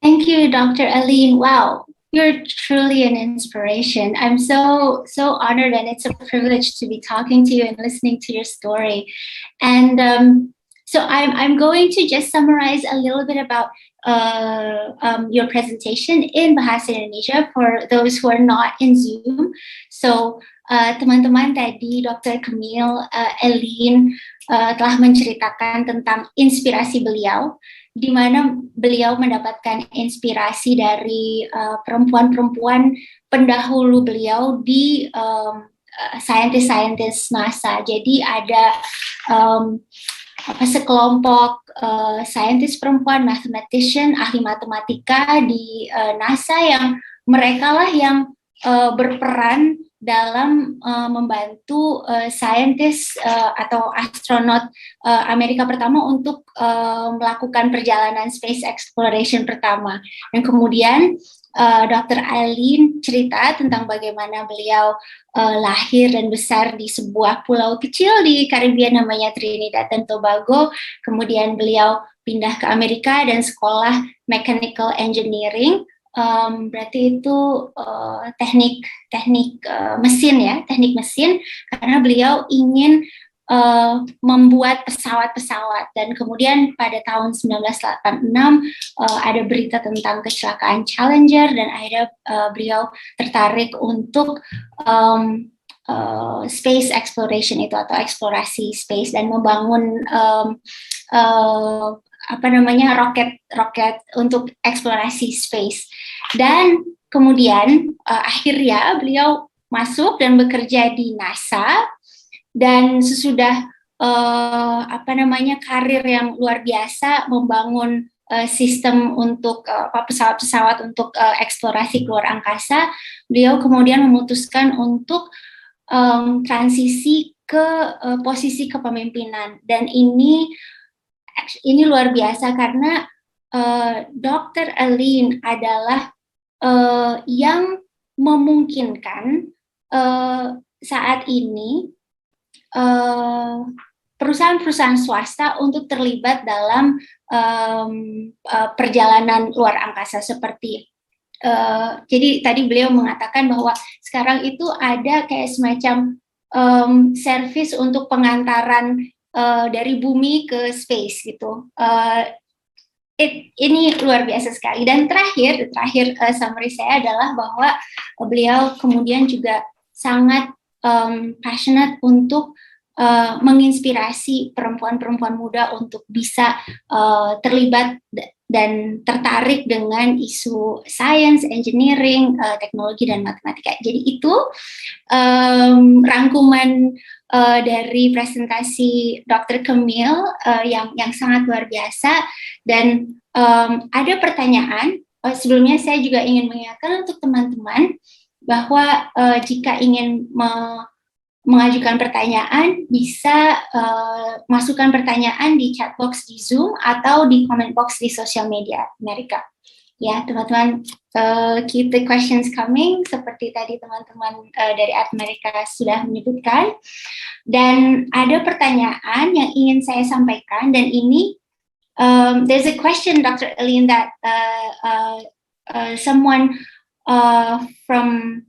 Thank you, Dr. Aline. Wow, you're truly an inspiration. I'm so honored, and it's a privilege to be talking to you and listening to your story. And so I'm going to just summarize a little bit about your presentation in Bahasa Indonesia for those who are not in Zoom. So teman-teman, tadi Dr. Camille Aline telah menceritakan tentang inspirasi beliau, di mana beliau mendapatkan inspirasi dari perempuan-perempuan pendahulu beliau di scientist NASA. Jadi ada sekelompok saintis perempuan, mathematician, ahli matematika di NASA yang mereka lah yang berperan dalam membantu saintis atau astronot Amerika pertama untuk melakukan perjalanan space exploration pertama. Dan kemudian Dr. Aline cerita tentang bagaimana beliau lahir dan besar di sebuah pulau kecil di Karibia namanya Trinidad dan Tobago. Kemudian beliau pindah ke Amerika dan sekolah mechanical engineering. Berarti itu teknik mesin ya, teknik mesin, karena beliau ingin membuat pesawat-pesawat. Dan kemudian pada tahun 1986 ada berita tentang kecelakaan Challenger, dan akhirnya beliau tertarik untuk space exploration itu, atau eksplorasi space, dan membangun roket untuk eksplorasi space. Dan kemudian akhirnya beliau masuk dan bekerja di NASA, dan sesudah karir yang luar biasa membangun sistem untuk pesawat-pesawat untuk eksplorasi keluar angkasa, beliau kemudian memutuskan untuk transisi ke posisi kepemimpinan. Dan ini luar biasa karena Dr. Aline adalah yang memungkinkan saat ini perusahaan-perusahaan swasta untuk terlibat dalam perjalanan luar angkasa seperti jadi tadi beliau mengatakan bahwa sekarang itu ada kayak semacam service untuk pengantaran dari bumi ke space gitu. ini luar biasa sekali. Dan terakhir summary saya adalah bahwa beliau kemudian juga sangat passionate untuk menginspirasi perempuan-perempuan muda untuk bisa terlibat dan tertarik dengan isu science, engineering, teknologi, dan matematika. Jadi itu rangkuman dari presentasi Dr. Camille yang sangat luar biasa. Dan ada pertanyaan, sebelumnya saya juga ingin mengingatkan untuk teman-teman bahwa jika ingin mengajukan pertanyaan, bisa masukkan pertanyaan di chat box di Zoom atau di comment box di sosial media Amerika. Ya, teman-teman, keep the questions coming, seperti tadi teman-teman dari Amerika sudah menyebutkan. Dan ada pertanyaan yang ingin saya sampaikan, dan ini, there's a question, Dr. Aline, that someone from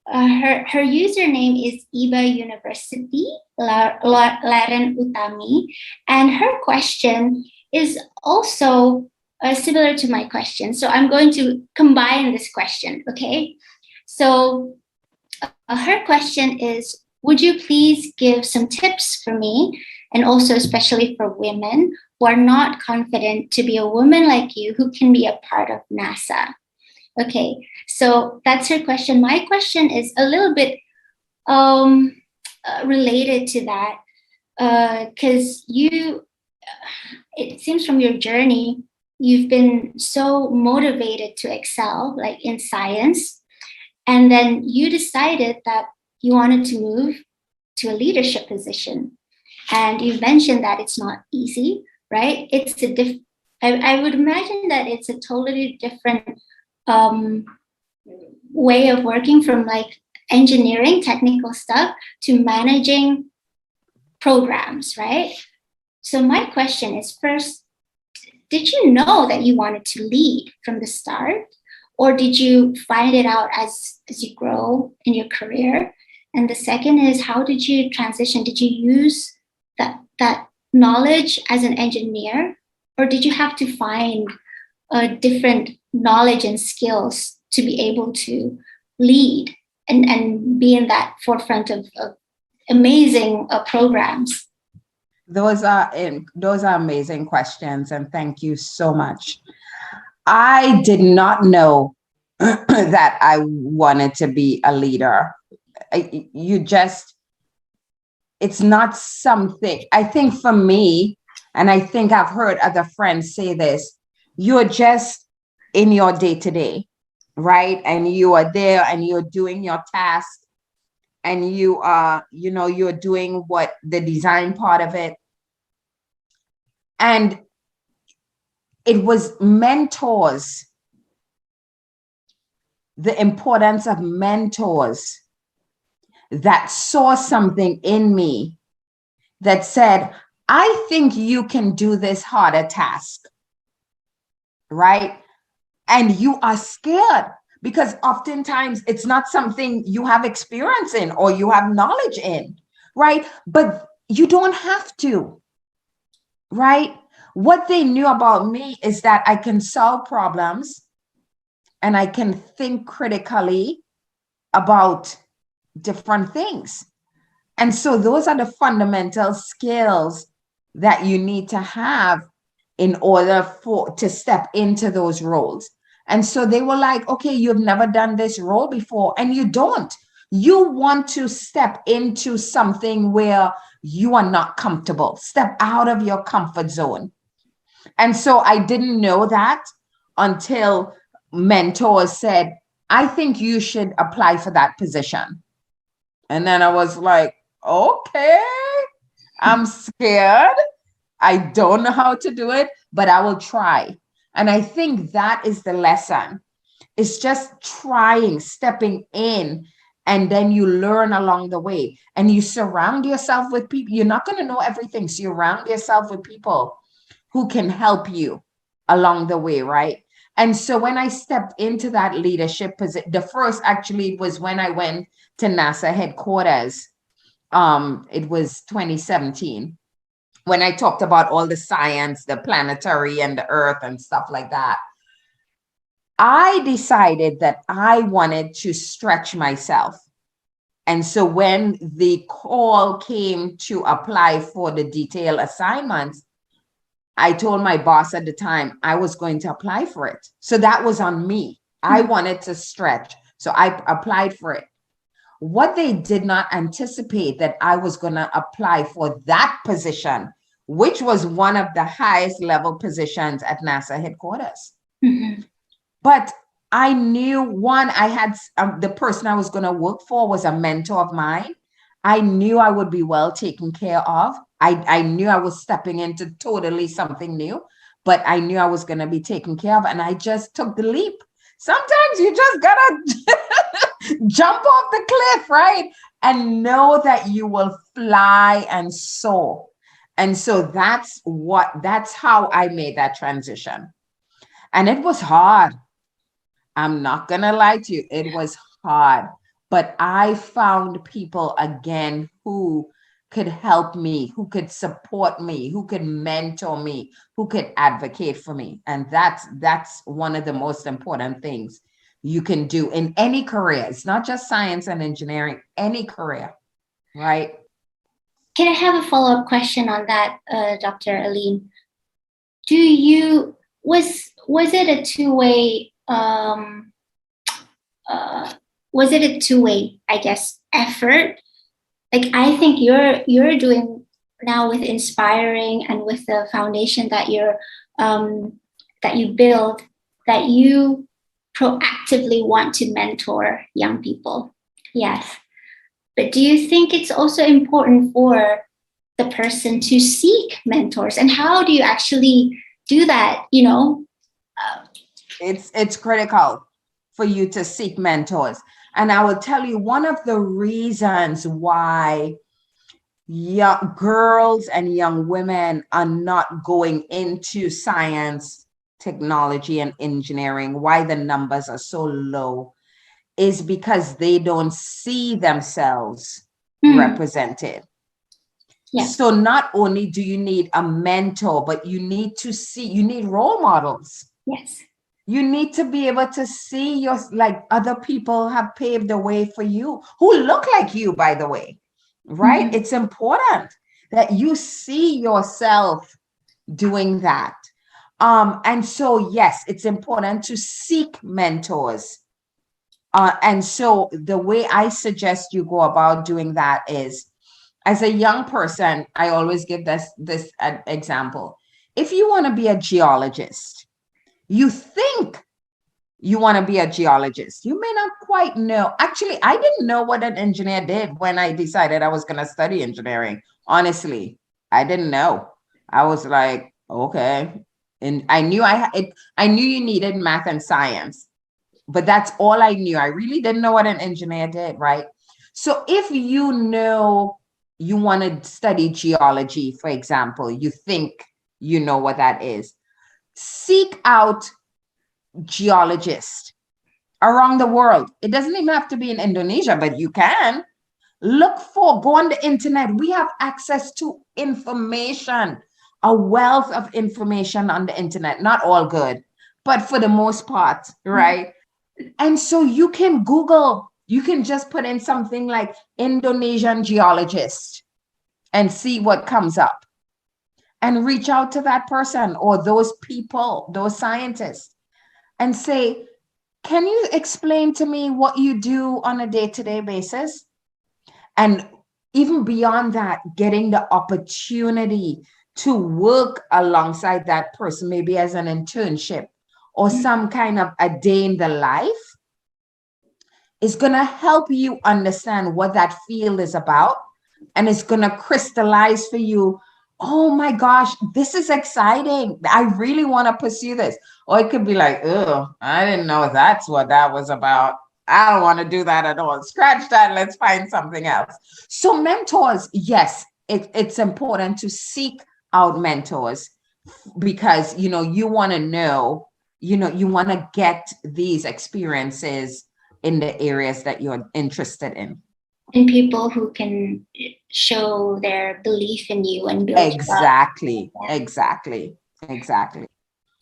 her username is Iba University, Laren Utami, and her question is also similar to my question. So I'm going to combine this question, okay? So her question is, would you please give some tips for me, and also especially for women who are not confident to be a woman like you who can be a part of NASA? Okay, so that's her question. My question is a little bit related to that, because it seems from your journey, you've been so motivated to excel, like in science, and then you decided that you wanted to move to a leadership position. And you mentioned that it's not easy, right? I would imagine that it's a totally different way of working, from like engineering, technical stuff, to managing programs, right? So my question is, first, did you know that you wanted to lead from the start, or did you find it out as you grow in your career? And the second is, how did you transition? Did you use that knowledge as an engineer, or did you have to find different knowledge and skills to be able to lead and be in that forefront of amazing programs? Those are amazing questions, and thank you so much. I did not know that I wanted to be a leader. It's not something, I think for me, and I think I've heard other friends say this, you're just in your day-to-day, right? And you are there and you're doing your task, and you are, you're doing what the design part of it. And it was mentors, the importance of mentors that saw something in me that said, I think you can do this harder task, right? And you are scared because oftentimes it's not something you have experience in or you have knowledge in, right? But you don't have to, right? What they knew about me is that I can solve problems and I can think critically about different things. And so those are the fundamental skills that you need to have in order to step into those roles. And so they were like, okay, you've never done this role before, and you don't. You want to step into something where you are not comfortable, step out of your comfort zone. And so I didn't know that until mentors said, I think you should apply for that position. And then I was like, okay, I'm scared. I don't know how to do it, but I will try. And I think that is the lesson. It's just trying, stepping in, and then you learn along the way. And you surround yourself with people. You're not going to know everything. So you surround yourself with people who can help you along the way, right? And so when I stepped into that leadership position, the first actually was when I went to NASA headquarters. It was 2017 when I talked about all the science, the planetary and the earth and stuff like that, I decided that I wanted to stretch myself. And so when the call came to apply for the detailed assignments, I told my boss at the time I was going to apply for it. So that was on me. I wanted to stretch. So I applied for it. What they did not anticipate that I was going to apply for that position, which was one of the highest level positions at NASA headquarters. Mhm. But I knew, one, I had the person I was going to work for was a mentor of mine. I knew I would be well taken care of. I knew I was stepping into totally something new, but I knew I was going to be taken care of. And I just took the leap. Sometimes you just gotta jump off the cliff, right? And know that you will fly and soar. And so that's how I made that transition. And it was hard. I'm not gonna lie to you, it was hard. But I found people again who could help me, who could support me, who could mentor me, who could advocate for me. And that's one of the most important things you can do in any career. It's not just science and engineering, any career, right? Can I have a follow-up question on that, Dr. Aline? Was it a two-way, I guess, effort? Like, I think you're doing now with Inspiring and with the foundation that that you build, that you proactively want to mentor young people. Yes. But do you think it's also important for the person to seek mentors? And how do you actually do that? It's critical for you to seek mentors. And I will tell you, one of the reasons why young girls and young women are not going into science, technology, and engineering, why the numbers are so low, is because they don't see themselves represented. Yeah. So not only do you need a mentor, but you need role models. Yes. You need to be able to see like other people have paved the way for you, who look like you, by the way, right? Mm-hmm. It's important that you see yourself doing that. And so, yes, it's important to seek mentors. And so the way I suggest you go about doing that is, as a young person, I always give this example. If you want to be a geologist, you think you want to be a geologist. You may not quite know. Actually, I didn't know what an engineer did when I decided I was going to study engineering. Honestly, I didn't know. I was like, okay. And I knew you needed math and science, but that's all I knew. I really didn't know what an engineer did, right? So if you know you want to study geology, for example, you think you know what that is, seek out geologists around the world. It doesn't even have to be in Indonesia, but you can go on the internet. We have access to information, a wealth of information on the internet, not all good, but for the most part, right? And so you can Google, you can just put in something like Indonesian geologist and see what comes up, and reach out to that person or those people, those scientists, and say, can you explain to me what you do on a day-to-day basis? And even beyond that, getting the opportunity to work alongside that person, maybe as an internship or some kind of a day in the life, is going to help you understand what that field is about. And it's going to crystallize for you, oh my gosh, this is exciting. I really want to pursue this. Or it could be like, oh, I didn't know that's what that was about. I don't want to do that at all. Scratch that. Let's find something else. So mentors, yes, it's important to seek out mentors, because, you want to know, you want to get these experiences in the areas that you're interested in. and people who can show their belief in you and build you up. Exactly, Yeah. exactly.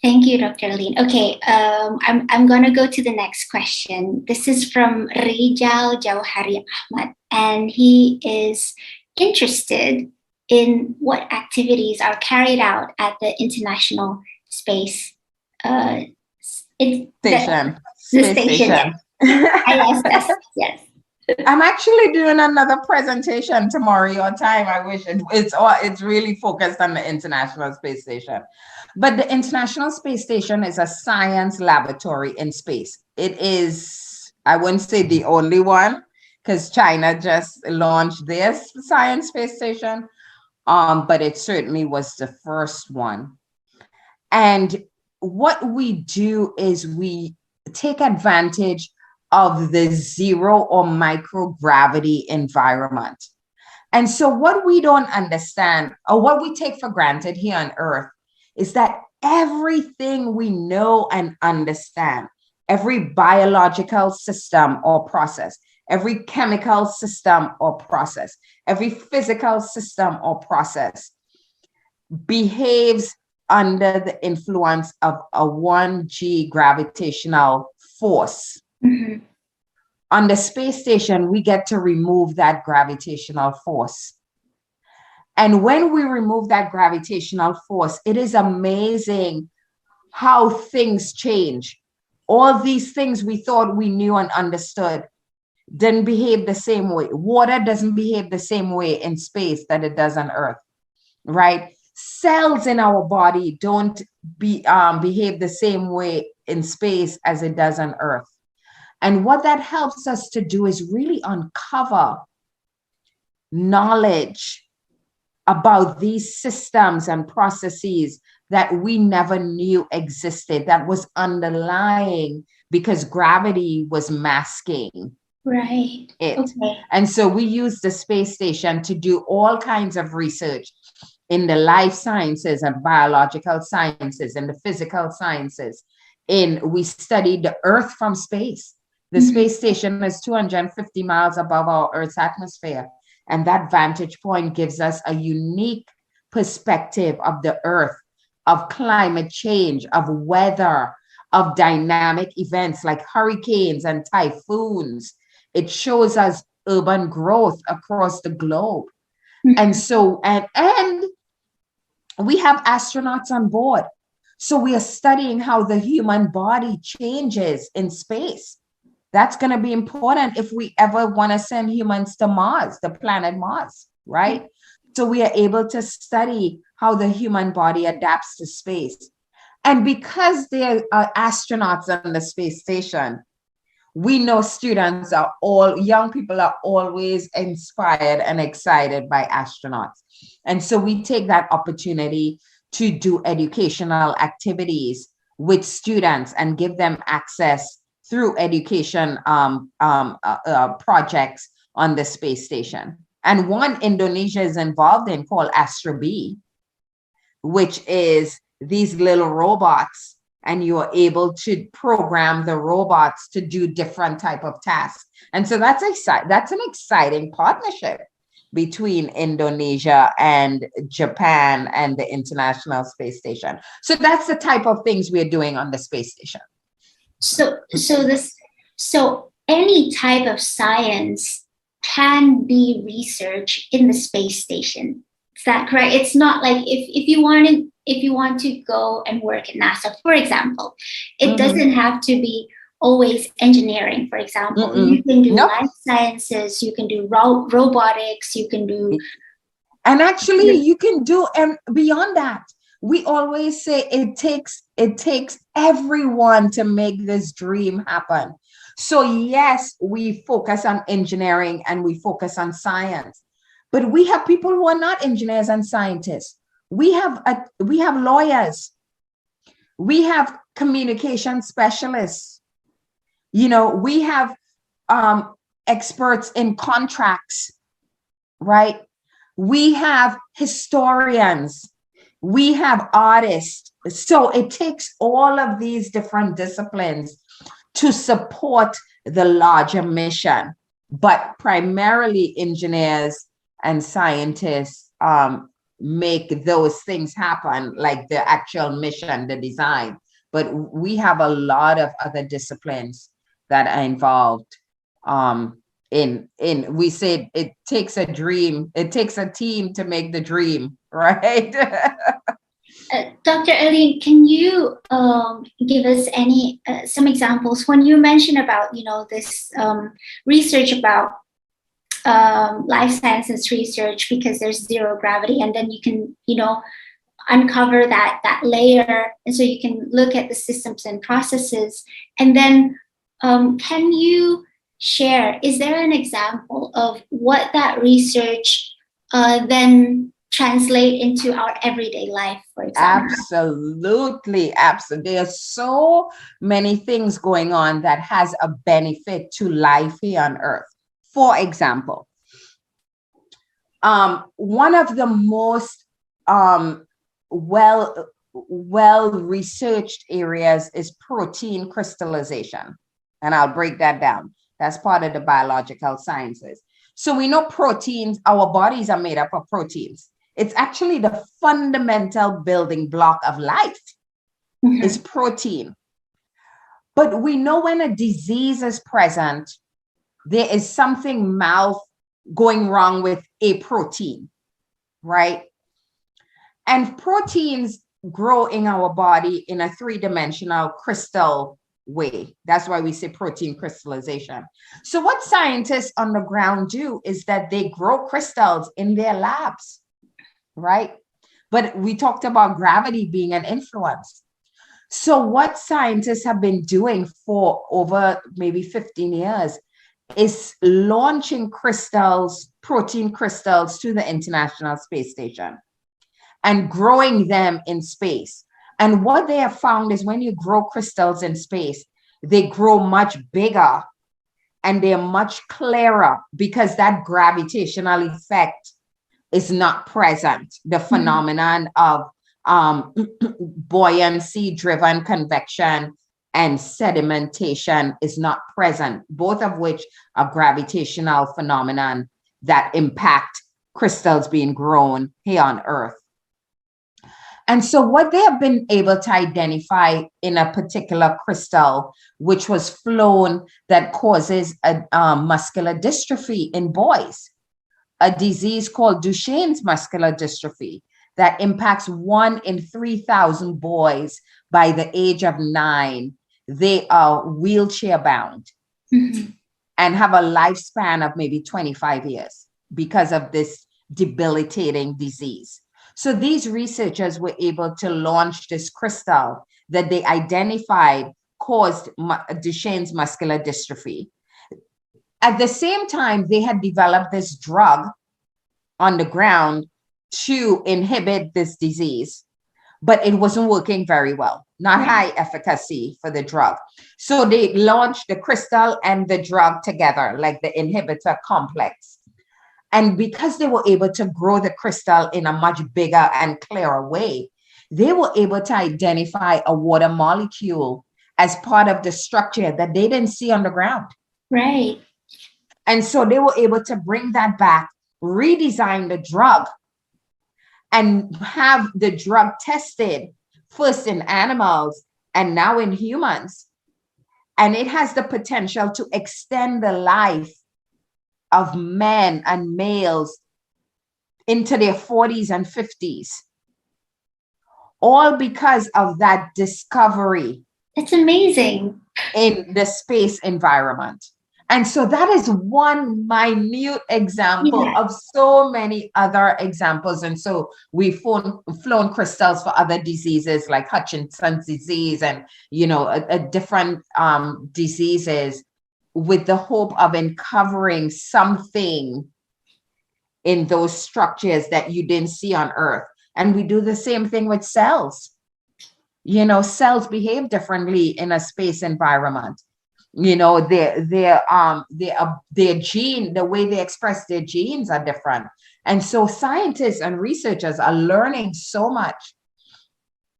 Thank you, Dr. Aline. Okay, I'm gonna go to the next question. This is from Rijal Jauhari Ahmad, and he is interested in what activities are carried out at the International Space Station. The Space station. station. ISS, yes. I'm actually doing another presentation tomorrow your time. I wish it's really focused on the International Space Station. But the International Space Station is a science laboratory in space. It is, I wouldn't say the only one, because China just launched their science space station. But it certainly was the first one. And what we do is we take advantage of the zero or microgravity environment. And so what we don't understand, or what we take for granted here on Earth, is that everything we know and understand, every biological system or process, every chemical system or process, every physical system or process behaves under the influence of a 1G gravitational force. Mm-hmm. On the space station, we get to remove that gravitational force. And when we remove that gravitational force, it is amazing how things change. All these things we thought we knew and understood didn't behave the same way. Water doesn't behave the same way in space that it does on Earth, right? Cells in our body don't behave the same way in space as it does on Earth. And what that helps us to do is really uncover knowledge about these systems and processes that we never knew existed, that was underlying because gravity was masking Right. it. Okay. And so we use the space station to do all kinds of research in the life sciences and biological sciences and the physical sciences. We studied the Earth from space. The space station is 250 miles above our Earth's atmosphere. And that vantage point gives us a unique perspective of the Earth, of climate change, of weather, of dynamic events like hurricanes and typhoons. It shows us urban growth across the globe. And so, and we have astronauts on board. So we are studying how the human body changes in space. That's going to be important if we ever want to send humans to Mars, the planet Mars, right? So we are able to study how the human body adapts to space. And because there are astronauts on the space station, we know young people are always inspired and excited by astronauts. And so we take that opportunity to do educational activities with students and give them access through education projects on the space station. And one Indonesia is involved in called AstroBee, which is these little robots, and you are able to program the robots to do different type of tasks. And so that's an exciting partnership between Indonesia and Japan and the International Space Station. So that's the type of things we're doing on the space station. So any type of science can be research in the space station. Is that correct? It's not like if you want to go and work at NASA, for example, it doesn't have to be always engineering, for example. You can do life sciences, you can do robotics, you can do. And actually you can do, and beyond that, we always say it takes everyone to make this dream happen. So yes, we focus on engineering and we focus on science, but we have people who are not engineers and scientists. We have lawyers, we have communication specialists, we have experts in contracts, right? We have historians, we have artists. So it takes all of these different disciplines to support the larger mission. but primarily engineers and scientists make those things happen, like the actual mission, the design. But we have a lot of other disciplines that are involved in we said it takes a dream, it takes a team to make the dream, right? Dr. Aline, can you give us any some examples when you mentioned about this research about life sciences research, because there's zero gravity, and then you can uncover that layer, and so you can look at the systems and processes, and then can you share, is there an example of what that research then translate into our everyday life, for example? Absolutely. There's so many things going on that has a benefit to life here on Earth. For example, one of the most well-researched areas is protein crystallization. And I'll break that down. That's part of the biological sciences. So we know proteins, our bodies are made up of proteins. It's actually the fundamental building block of life is protein. But we know when a disease is present, there is something going wrong with a protein, right? And proteins grow in our body in a three-dimensional crystal way. That's why we say protein crystallization. So what scientists on the ground do is that they grow crystals in their labs, right? But we talked about gravity being an influence. So what scientists have been doing for over maybe 15 years is launching crystals, protein crystals, to the International Space Station and growing them in space. And what they have found is when you grow crystals in space, they grow much bigger and they're much clearer because that gravitational effect is not present. The phenomenon of buoyancy-driven convection and sedimentation is not present, both of which are gravitational phenomenon that impact crystals being grown here on Earth. And so what they have been able to identify in a particular crystal, which was flown, that causes a muscular dystrophy in boys, a disease called Duchenne's muscular dystrophy that impacts 1 in 3,000 boys by the age of 9. They are wheelchair bound and have a lifespan of maybe 25 years because of this debilitating disease. So these researchers were able to launch this crystal that they identified caused Duchenne's muscular dystrophy. At the same time, they had developed this drug on the ground to inhibit this disease, but it wasn't working very well, not high efficacy for the drug. So they launched the crystal and the drug together, like the inhibitor complex. And because they were able to grow the crystal in a much bigger and clearer way, they were able to identify a water molecule as part of the structure that they didn't see on the ground. Right. And so they were able to bring that back, redesign the drug, and have the drug tested first in animals and now in humans. And it has the potential to extend the life of men and males into their 40s and 50s, all because of that discovery. It's amazing. In the space environment. And so that is one minute example of so many other examples. And so we've flown crystals for other diseases like Hutchinson's disease and, different diseases, with the hope of uncovering something in those structures that you didn't see on Earth. And we do the same thing with cells. Cells behave differently in a space environment. Their gene, the way they express their genes are different. And so scientists and researchers are learning so much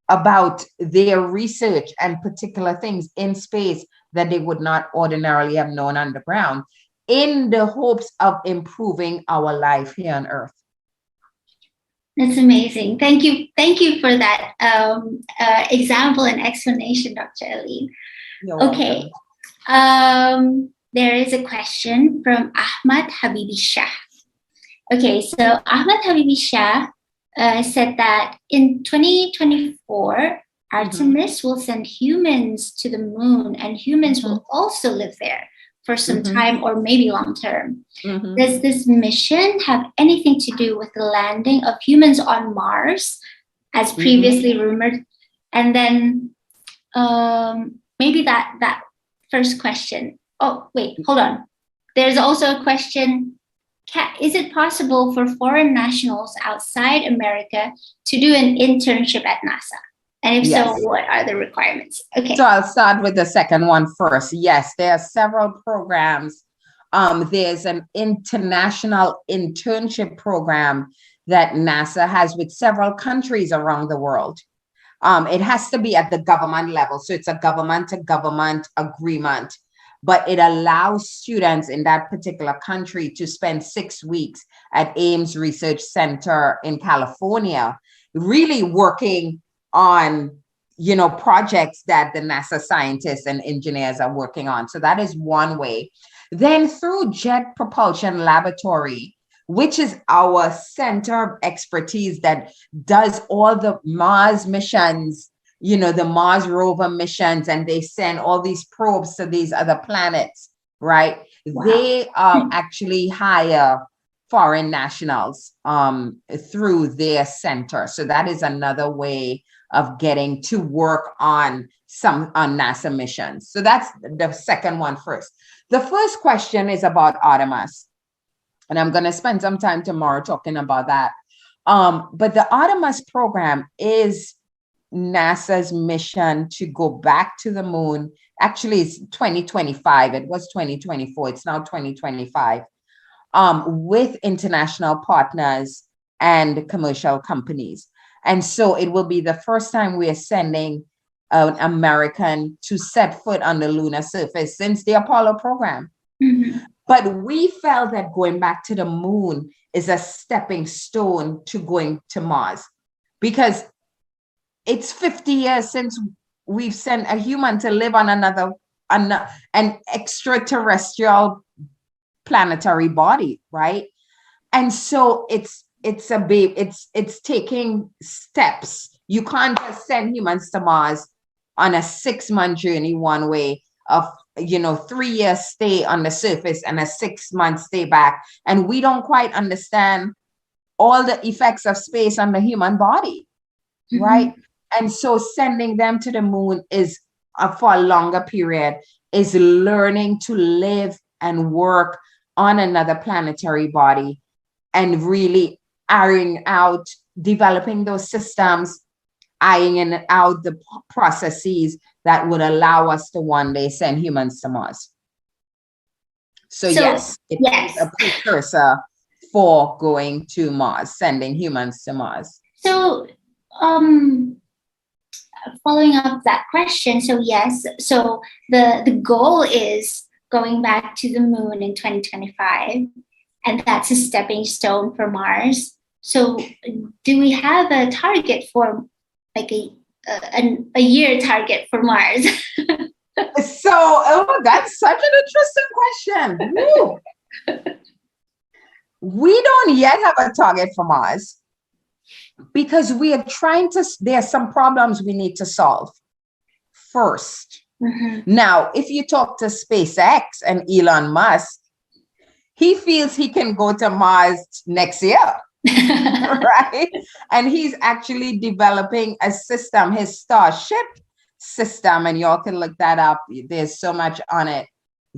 about their research and particular things in space that they would not ordinarily have known underground. in the hopes of improving our life here on Earth. That's amazing. Thank you. Thank you for that example and explanation, Dr. Aline. You're Okay. welcome. There is a question from Ahmad Habibi Shah. Okay, so Ahmad Habibi Shah said that in 2024, Artemis will send humans to the moon, and humans will also live there for some time or maybe long term. Does this mission have anything to do with the landing of humans on Mars, as previously rumored? And then maybe that first question. Oh, wait, hold on. There's also a question. Is it possible for foreign nationals outside America to do an internship at NASA? And if so, what are the requirements? Okay. So I'll start with the second one first. Yes, there are several programs. There's an international internship program that NASA has with several countries around the world. It has to be at the government level. So it's a government-to-government agreement, but it allows students in that particular country to spend 6 weeks at Ames Research Center in California, really working on, projects that the NASA scientists and engineers are working on. So that is one way. Then through Jet Propulsion Laboratory, which is our center of expertise that does all the Mars missions, the Mars rover missions, and they send all these probes to these other planets, right? Wow. They actually hire foreign nationals through their center. So that is another way of getting to work on NASA missions. So that's the second one first. The first question is about Artemis, and I'm going to spend some time tomorrow talking about that. But the Artemis program is NASA's mission to go back to the moon. Actually, it's 2025. It was 2024. It's now 2025. With international partners and commercial companies. And so it will be the first time we are sending an American to set foot on the lunar surface since the Apollo program. But we felt that going back to the moon is a stepping stone to going to Mars, because it's 50 years since we've sent a human to live on an extraterrestrial planetary body, right? And so it's taking steps. You can't just send humans to Mars on a 6-month journey one way of 3 years stay on the surface and a 6-month stay back. And we don't quite understand all the effects of space on the human body, right? And so sending them to the moon is for a longer period, is learning to live and work on another planetary body and really ironing out, developing those systems, ironing out the processes that would allow us to one day send humans to Mars. So yes, it's a precursor for going to Mars, sending humans to Mars. So following up that question, so yes, so the goal is going back to the moon in 2025, and that's a stepping stone for Mars. So do we have a target for like a year target for Mars? So, that's such an interesting question. We don't yet have a target for Mars because we are there are some problems we need to solve first. Now, if you talk to SpaceX and Elon Musk, he feels he can go to Mars next year, right? And he's actually developing a system, his Starship system, and y'all can look that up. There's so much on it.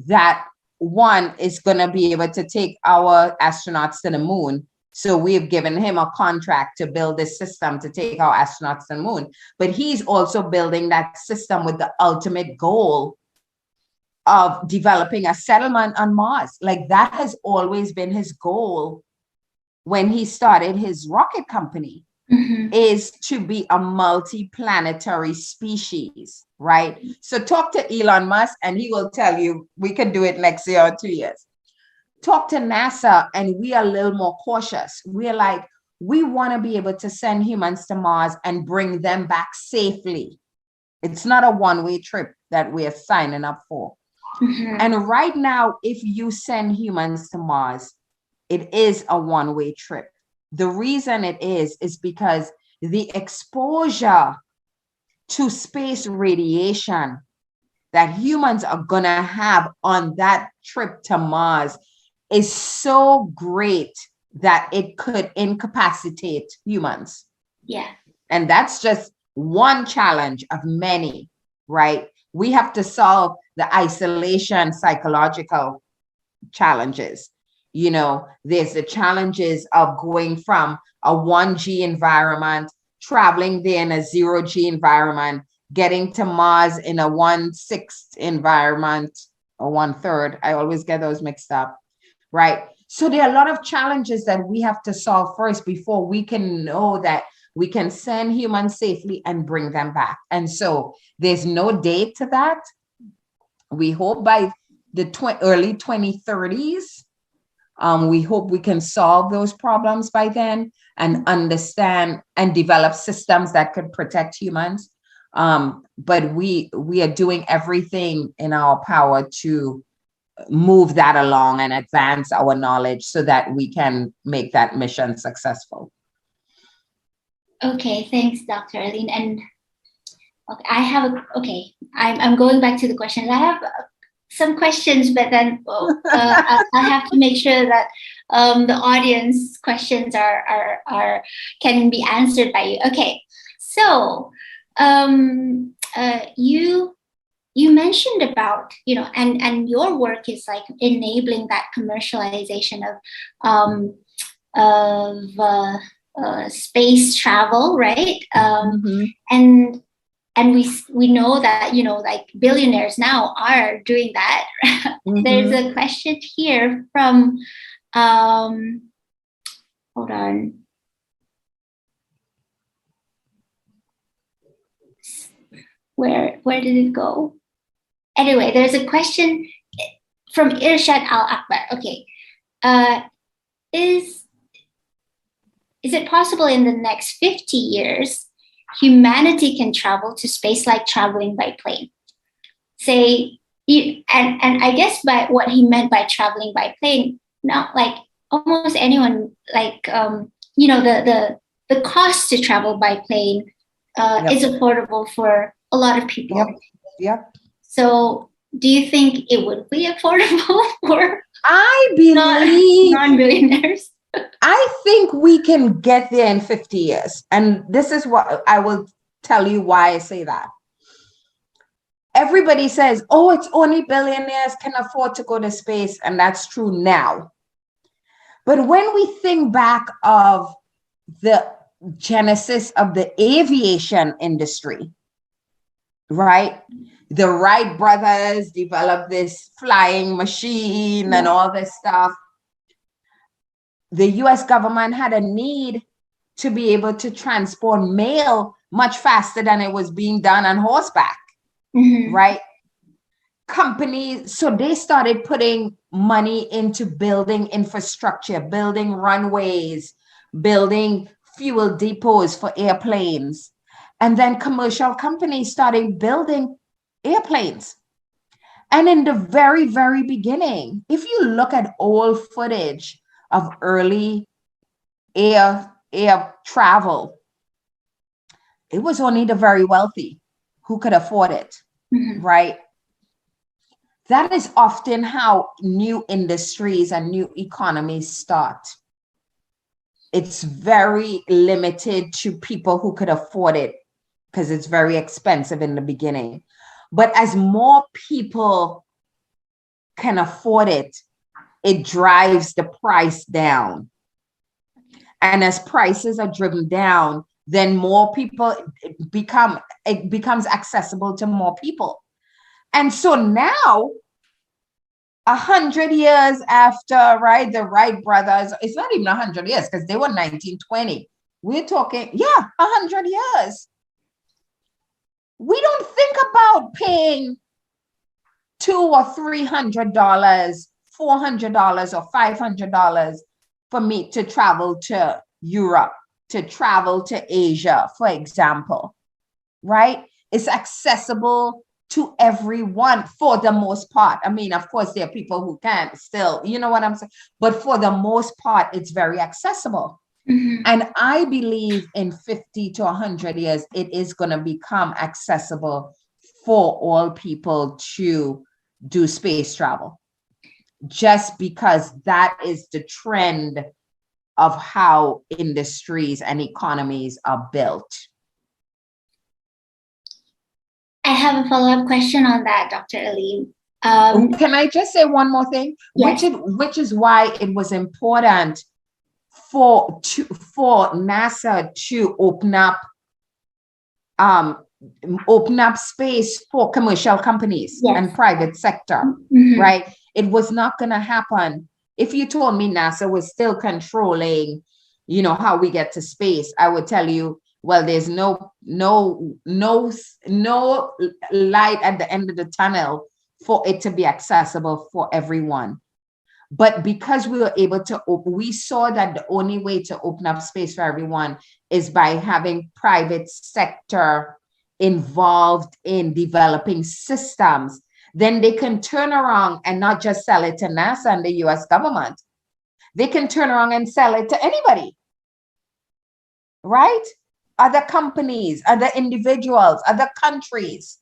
That one is going to be able to take our astronauts to the moon. So we've given him a contract to build this system to take our astronauts to the moon. But he's also building that system with the ultimate goal of developing a settlement on Mars. Like that has always been his goal when he started his rocket company, is to be a multi-planetary species, right? So talk to Elon Musk and he will tell you we can do it next year or 2 years. talk to NASA and we are a little more cautious. We're like, we want to be able to send humans to Mars and bring them back safely. It's not a one-way trip that we're signing up for. And right now, if you send humans to Mars, it is a one-way trip. The reason it is because the exposure to space radiation that humans are gonna have on that trip to Mars is so great that it could incapacitate humans. Yeah. And that's just one challenge of many, right? We have to solve the isolation psychological challenges. You know, there's the challenges of going from a 1G environment, traveling there in a 0G environment, getting to Mars in a 1/6 environment or 1/3. I always get those mixed up, right? So there are a lot of challenges that we have to solve first before we can know that we can send humans safely and bring them back. And so there's no date to that. We hope by the early 2030s, we hope we can solve those problems by then and understand and develop systems that could protect humans. But we are doing everything in our power to move that along and advance our knowledge so that we can make that mission successful. Okay, thanks, Dr. Arlene. And okay, I'm going back to the questions. I have some questions, but then I'll have to make sure that the audience questions can be answered by you. Okay, so you mentioned about, you know, and your work is like enabling that commercialization of space travel, right? And we know that, you know, like billionaires now are doing that. There's a question here from hold on. Where did it go? Anyway, there's a question from Irshad Al Akbar. Okay. Is it possible in the next 50 years, humanity can travel to space like traveling by plane? And I guess by what he meant by traveling by plane, not like almost anyone, like, you know, the cost to travel by plane is affordable for a lot of people. Yep. So do you think it would be affordable for I believe non-billionaires? I think we can get there in 50 years. And this is what I will tell you why I say that. Everybody says, oh, it's only billionaires can afford to go to space. And that's true now. But when we think back of the genesis of the aviation industry, right? The Wright brothers developed this flying machine and all this stuff. The US government had a need to be able to transport mail much faster than it was being done on horseback, right? Companies, so they started putting money into building infrastructure, building runways, building fuel depots for airplanes. And then commercial companies started building airplanes. And in the very, very beginning, if you look at old footage of early air travel, it was only the very wealthy who could afford it, right? That is often how new industries and new economies start. It's very limited to people who could afford it because it's very expensive in the beginning. But as more people can afford it, it drives the price down. And as prices are driven down, then more people it becomes accessible to more people. And so now, 100 years after, right, the Wright brothers, it's not even 100 years because they were 1920. We're talking, 100 years. We don't think about paying $200 or $300 $400 or $500 for me to travel to Europe, to travel to Asia, for example, right? It's accessible to everyone for the most part. I mean, of course, there are people who can't still, you know what I'm saying? But for the most part, it's very accessible. Mhm. And I believe in 50 to 100 years, it is going to become accessible for all people to do space travel, just because that is the trend of how industries and economies are built. I have a follow-up question on that, Dr. Aline. Can I just say one more thing? Yes. Which is why it was important for NASA to open up space for commercial companies Yes. and private sector, Mhm. right? It was not going to happen if you told me NASA was still controlling, you know, how we get to space. I would tell you, well, there's no light at the end of the tunnel for it to be accessible for everyone. But because we were able to we saw that the only way to open up space for everyone is by having private sector involved in developing systems. Then they can turn around and not just sell it to NASA and the US government. They can turn around and sell it to anybody, right? Other companies, other individuals, other countries,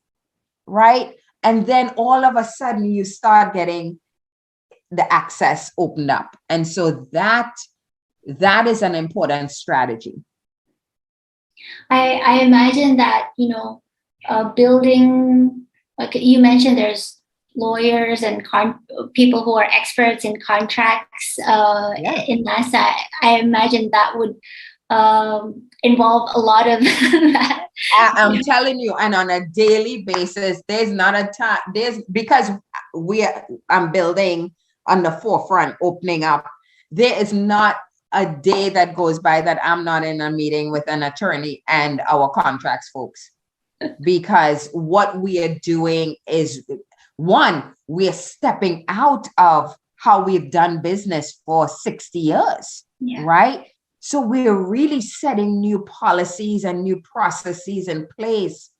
right? And then all of a sudden you start getting the access opened up. And so that is an important strategy. I imagine that, you know, building, like you mentioned, there's lawyers and people who are experts in contracts in NASA. I imagine that would involve a lot of that. I'm telling you, and on a daily basis, there's not a time, because I'm building on the forefront, opening up. There is not a day that goes by that I'm not in a meeting with an attorney and our contracts folks, because what we are doing is, one, we're stepping out of how we've done business for 60 years, right? So we're really setting new policies and new processes in place,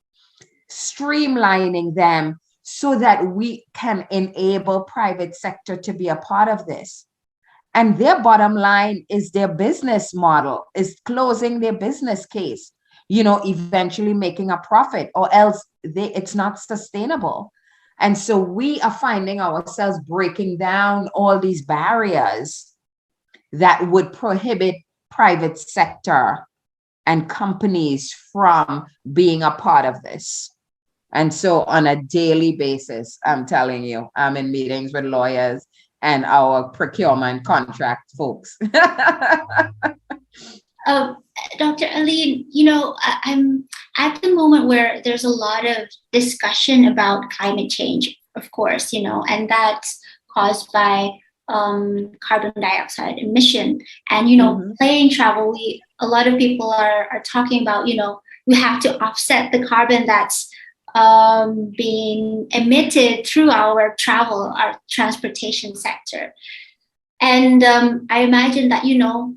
streamlining them so that we can enable private sector to be a part of this. And their bottom line is their business model, is closing their business case, you know, eventually making a profit, or else it's not sustainable. And so we are finding ourselves breaking down all these barriers that would prohibit private sector and companies from being a part of this. And so on a daily basis, I'm telling you, I'm in meetings with lawyers and our procurement contract folks. Dr. Aline, you know, I'm at the moment where there's a lot of discussion about climate change, of course, you know, and that's caused by carbon dioxide emission. And, you know, plane travel, a lot of people are talking about, you know, we have to offset the carbon that's being emitted through our travel, our transportation sector. And I imagine that, you know,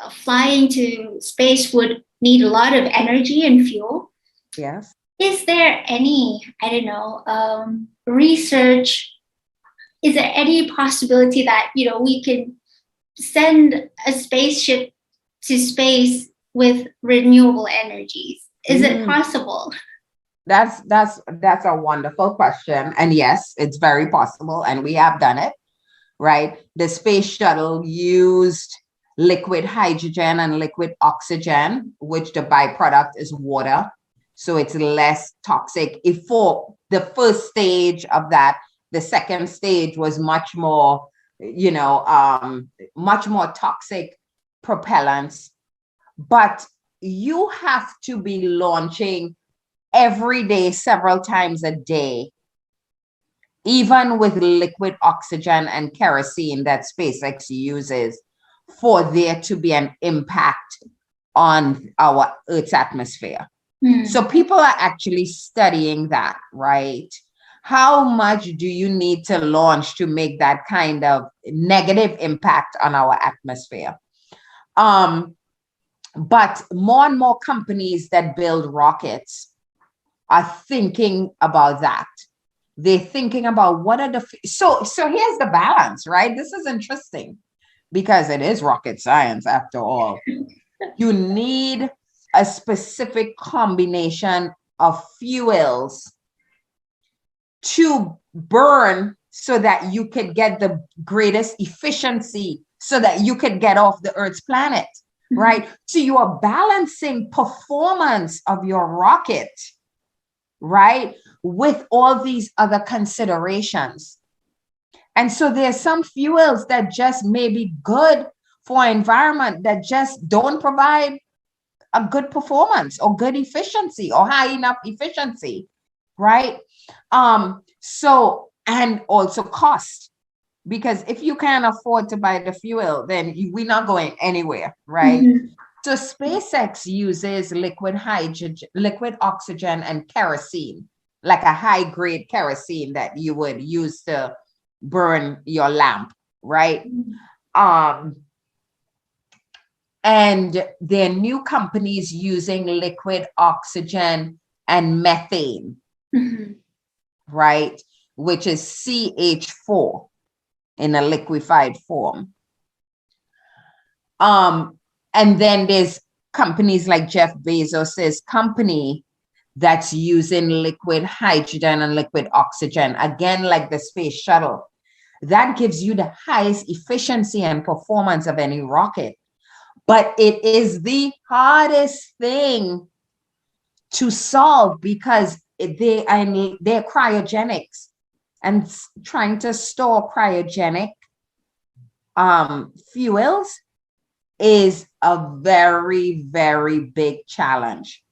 flying to space would need a lot of energy and fuel. Yes. Is there any, I don't know, research? Is there any possibility that, you know, we can send a spaceship to space with renewable energies? Is it possible? That's a wonderful question. And yes, it's very possible. And we have done it, right? The space shuttle used liquid hydrogen and liquid oxygen, which the byproduct is water. So it's less toxic. For the first stage of that, the second stage was much more, you know, much more toxic propellants. But you have to be launching every day, several times a day, even with liquid oxygen and kerosene that SpaceX uses, for there to be an impact on our Earth's atmosphere. So people are actually studying that, right? How much do you need to launch to make that kind of negative impact on our atmosphere? But more and more companies that build rockets are thinking about that. They're thinking about what are the, so here's the balance, right? This is interesting because it is rocket science after all. You need a specific combination of fuels to burn so that you could get the greatest efficiency so that you could get off the Earth's planet, right? So you are balancing performance of your rocket, right, with all these other considerations. And so there's some fuels that just may be good for environment that just don't provide a good performance or good efficiency or high enough efficiency, right? So, and also cost, because if you can't afford to buy the fuel, then we're not going anywhere, right? So SpaceX uses liquid hydrogen, liquid oxygen, and kerosene, like a high grade kerosene that you would use to burn your lamp, right? And there are new companies using liquid oxygen and methane, right? Which is CH4 in a liquefied form. And then there's companies like Jeff Bezos's company that's using liquid hydrogen and liquid oxygen, again, like the space shuttle. That gives you the highest efficiency and performance of any rocket. But it is the hardest thing to solve because they're cryogenics, and trying to store cryogenic fuels is a very, very big challenge,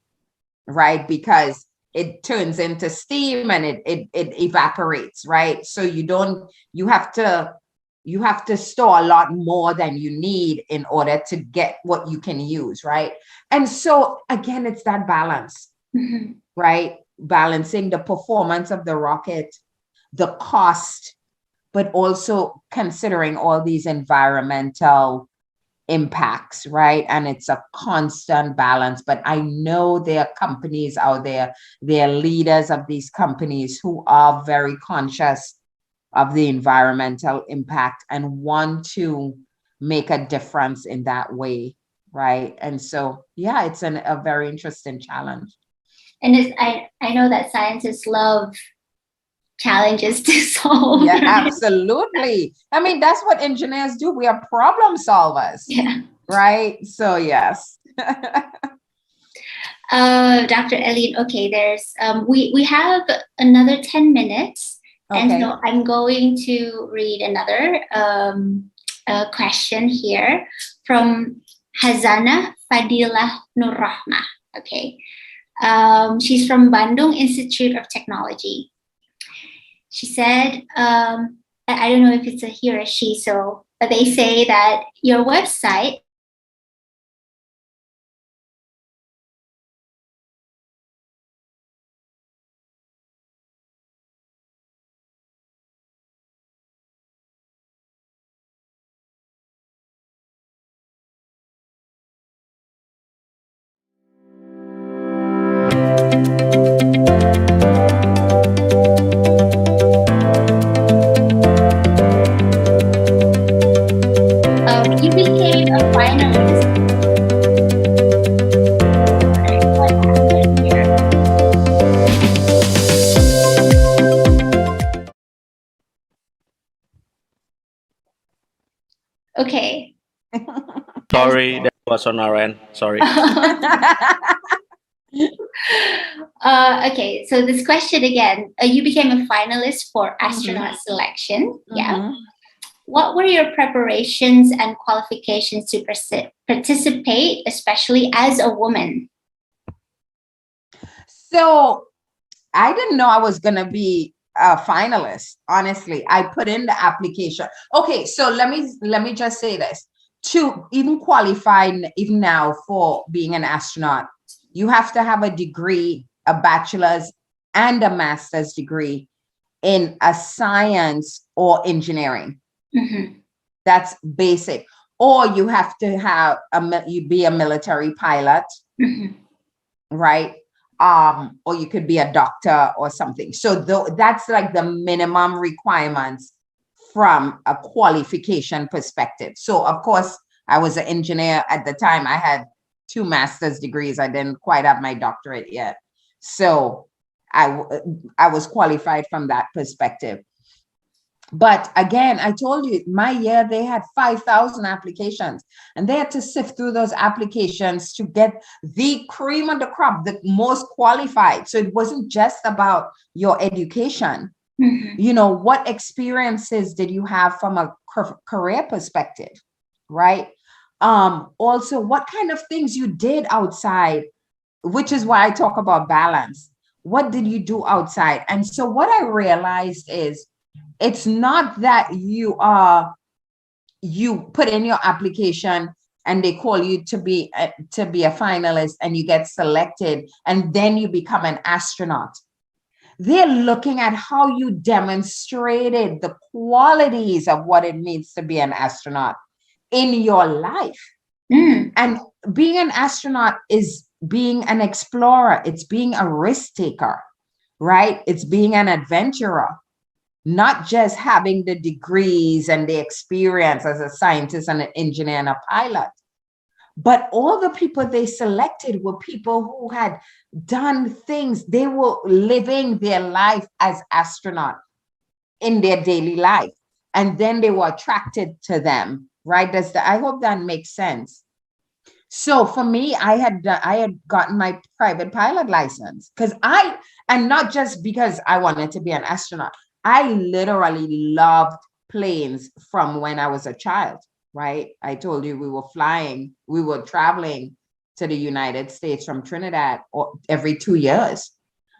right? Because it turns into steam and it evaporates, right? So you have to store a lot more than you need in order to get what you can use, right? And so again, it's that balance, right? Balancing the performance of the rocket, the cost, but also considering all these environmental impacts, right? And it's a constant balance. But I know there are companies out there, there are leaders of these companies who are very conscious of the environmental impact and want to make a difference in that way, right? And so, yeah, it's a very interesting challenge. And I know that scientists love challenges to solve. Yeah, right? absolutely. I mean, that's what engineers do. We are problem solvers, right? So yes. Dr. Eileen, okay, there's we have another 10 minutes. Okay. And so I'm going to read another question here from Hazana Fadilah Nur Rahmah. Okay. She's from Bandung Institute of Technology. She said, I don't know if it's a he or a she, so, but they say that your website you became a finalist. What happened here? Okay. Sorry, that was on our end. Sorry. Okay, so this question again, you became a finalist for astronaut selection. Yeah. What were your preparations and qualifications to participate, especially as a woman? So I didn't know I was going to be a finalist. Honestly, I put in the application. Okay, so let me just say this. To even qualify even now for being an astronaut, you have to have a degree, a bachelor's and a master's degree in a science or engineering. Mhm. That's basic. Or you have to have you be a military pilot, Mhm. right? Or you could be a doctor or something. So that's like the minimum requirements from a qualification perspective. So of course, I was an engineer at the time. I had 2 master's degrees. I didn't quite have my doctorate yet. So I was qualified from that perspective. But again, I told you, my year, they had 5,000 applications, and they had to sift through those applications to get the cream of the crop, the most qualified. So it wasn't just about your education. Mhm. You know, what experiences did you have from a career perspective, right? Also, what kind of things you did outside, which is why I talk about balance. What did you do outside? And so what I realized is, it's not that you put in your application and they call you to be a finalist and you get selected and then you become an astronaut. They're looking at how you demonstrated the qualities of what it means to be an astronaut in your life. Mm. And being an astronaut is being an explorer. It's being a risk taker, right? It's being an adventurer. Not just having the degrees and the experience as a scientist and an engineer and a pilot, but all the people they selected were people who had done things. They were living their life as astronauts in their daily life. And then they were attracted to them, right? I hope that makes sense. So for me, I had gotten my private pilot license and not just because I wanted to be an astronaut. I literally loved planes from when I was a child, right? I told you we were traveling to the United States from Trinidad every 2 years.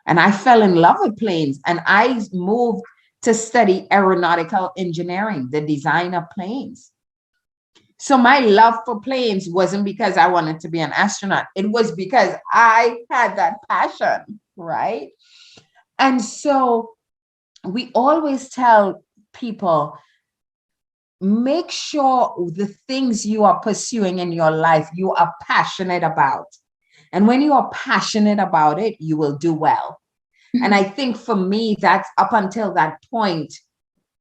And I fell in love with planes, and I moved to study aeronautical engineering, the design of planes. So my love for planes wasn't because I wanted to be an astronaut. It was because I had that passion, right? And so we always tell people, make sure the things you are pursuing in your life, you are passionate about. And when you are passionate about it, you will do well. And I think for me, that's up until that point,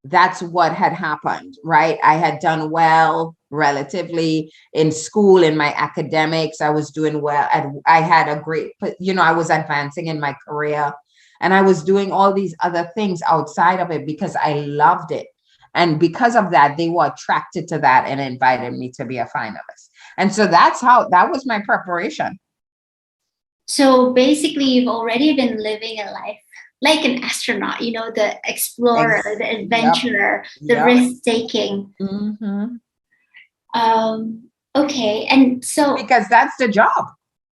that's what had happened, right? I had done well relatively in school, in my academics. I was doing well. I had a great, I was advancing in my career. And I was doing all these other things outside of it because I loved it. And because of that, they were attracted to that and invited me to be a finalist. And so that was my preparation. So basically, you've already been living a life like an astronaut, the explorer, the adventurer, the risk-taking. Mm-hmm. Okay. And so... Because that's the job.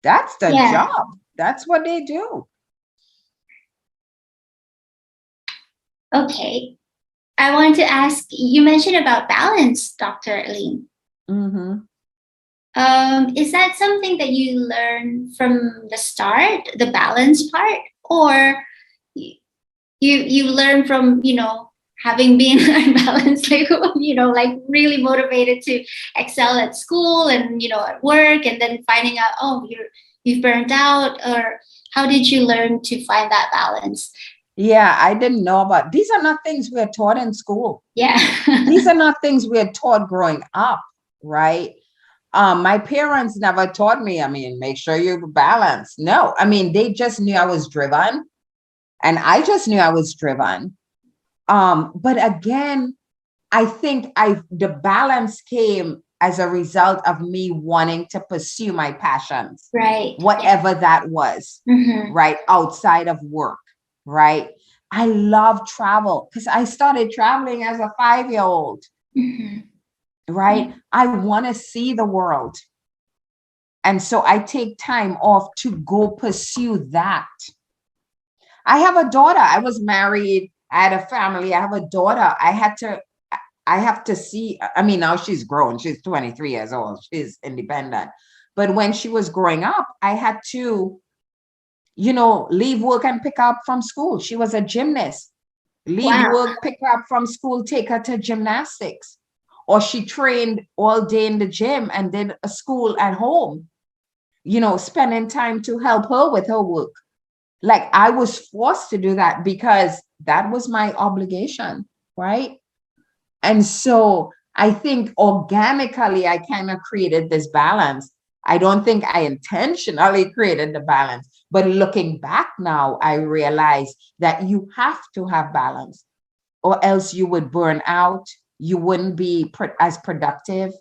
That's the job. That's what they do. Okay. I wanted to ask, you mentioned about balance, Dr. Aline. Mm-hmm. Is that something that you learn from the start, the balance part, or you learn from, having been unbalanced, like really motivated to excel at school and, at work, and then finding out, oh, you've burned out? Or how did you learn to find that balance? Yeah, I didn't know about, these are not things we're taught in school. Yeah. These are not things we're taught growing up, right? My parents never taught me, make sure you balance. No, they just knew I was driven, and I just knew I was driven. But again, I think the balance came as a result of me wanting to pursue my passions, right? Whatever that was, right? Outside of work, right? I love travel because I started traveling as a 5-year-old. Right? I want to see the world. And so I take time off to go pursue that. I have a daughter. I was married. I had a family. I have a daughter. I have to see, now she's grown. She's 23 years old. She's independent. But when she was growing up, I had to, leave work and pick up from school. She was a gymnast. Leave Wow. work, pick her up from school, take her to gymnastics. Or she trained all day in the gym and did a school at home, spending time to help her with her work. Like I was forced to do that because that was my obligation, right? And so I think organically, I kind of created this balance. I don't think I intentionally created the balance, but looking back now, I realize that you have to have balance or else you would burn out. You wouldn't be as productive,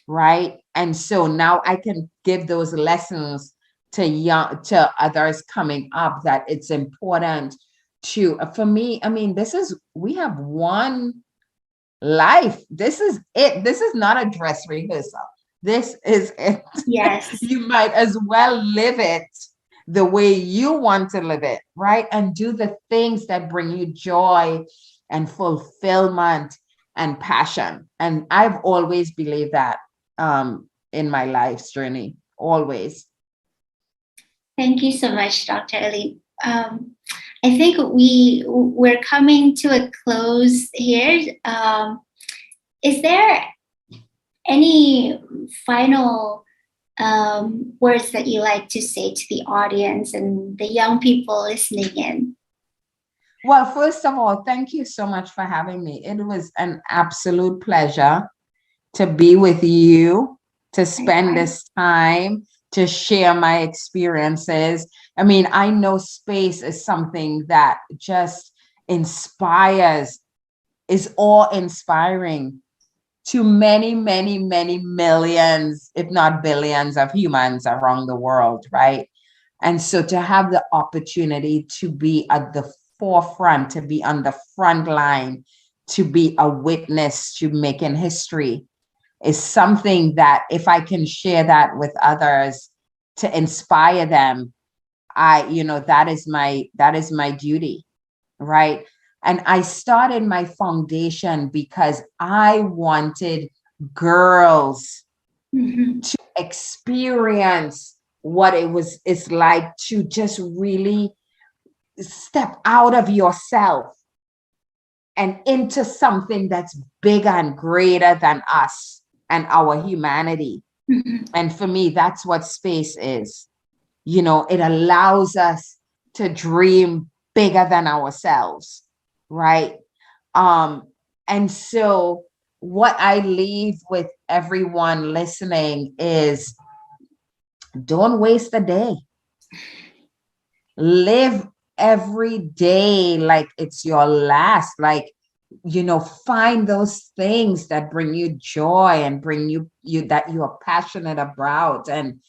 right? And so now I can give those lessons to others coming up, that it's important to, for me, I mean, we have one life. This is it. This is not a dress rehearsal. This is it. Yes. You might as well live it the way you want to live it, right? And do the things that bring you joy and fulfillment and passion. And I've always believed that in my life's journey, always. Thank you so much, Dr. Aline. I think we're coming to a close here. Is there any final words that you like to say to the audience and the young people listening in? Well, first of all, thank you so much for having me. It was an absolute pleasure to be with you, to spend this time, to share my experiences. I mean, I know space is something that just inspires, is awe-inspiring to many, many, many millions, if not billions of humans around the world, right? And so to have the opportunity to be at the forefront, to be on the front line, to be a witness to making history is something that if I can share that with others to inspire them, that is my duty, right? And I started my foundation because I wanted girls to experience what it's like to just really step out of yourself and into something that's bigger and greater than us and our humanity. And for me, that's what space is. It allows us to dream bigger than ourselves, right? And so what I leave with everyone listening is don't waste a day. Live every day like it's your last. Like, find those things that bring you joy and bring you that you are passionate about, and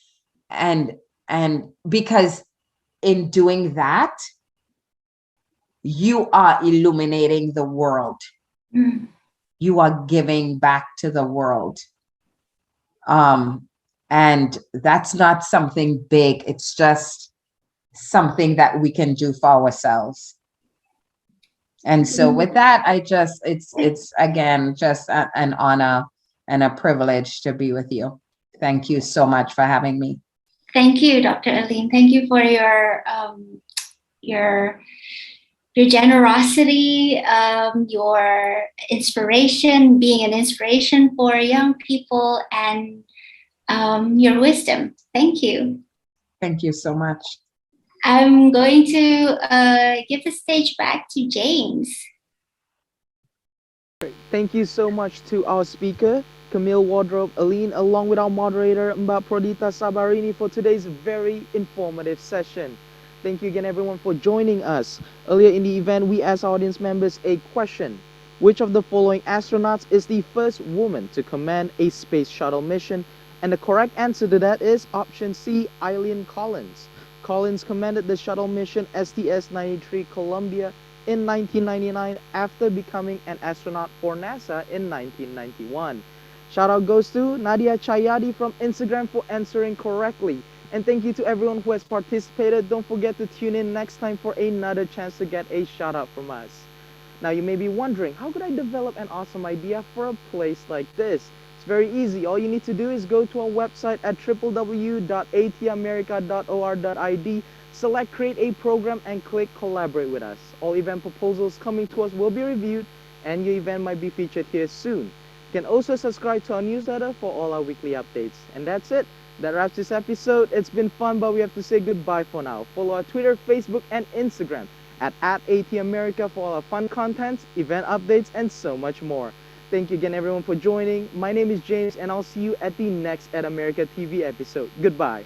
because in doing that, you are illuminating the world. You are giving back to the world. And that's not something big. It's just something that we can do for ourselves. And so with that, it's again, just an honor and a privilege to be with you. Thank you so much for having me. Thank you, Dr. Aline. Thank you for your generosity, your inspiration, being an inspiration for young people, and your wisdom. Thank you. Thank you so much. I'm going to give the stage back to James. Thank you so much to our speaker, Camille Wardrobe Aline, along with our moderator, Mbak Prodita Sabarini, for today's very informative session. Thank you again, everyone, for joining us. Earlier in the event, we asked audience members a question. Which of the following astronauts is the first woman to command a space shuttle mission? And the correct answer to that is option C, Eileen Collins. Collins commanded the shuttle mission STS-93 Columbia in 1999 after becoming an astronaut for NASA in 1991. Shout out goes to Nadia Chayadi from Instagram for answering correctly. And thank you to everyone who has participated. Don't forget to tune in next time for another chance to get a shout out from us. Now you may be wondering, how could I develop an awesome idea for a place like this? It's very easy. All you need to do is go to our website at www.atamerica.or.id, Select Create a Program and click Collaborate with us. All event proposals coming to us will be reviewed and your event might be featured here soon. You can also subscribe to our newsletter for all our weekly updates. And that's it. That wraps this episode. It's been fun, but we have to say goodbye for now. Follow our Twitter, Facebook, and Instagram at @ATAmerica for all our fun contents, event updates, and so much more. Thank you again, everyone, for joining. My name is James, and I'll see you at the next At America TV episode. Goodbye.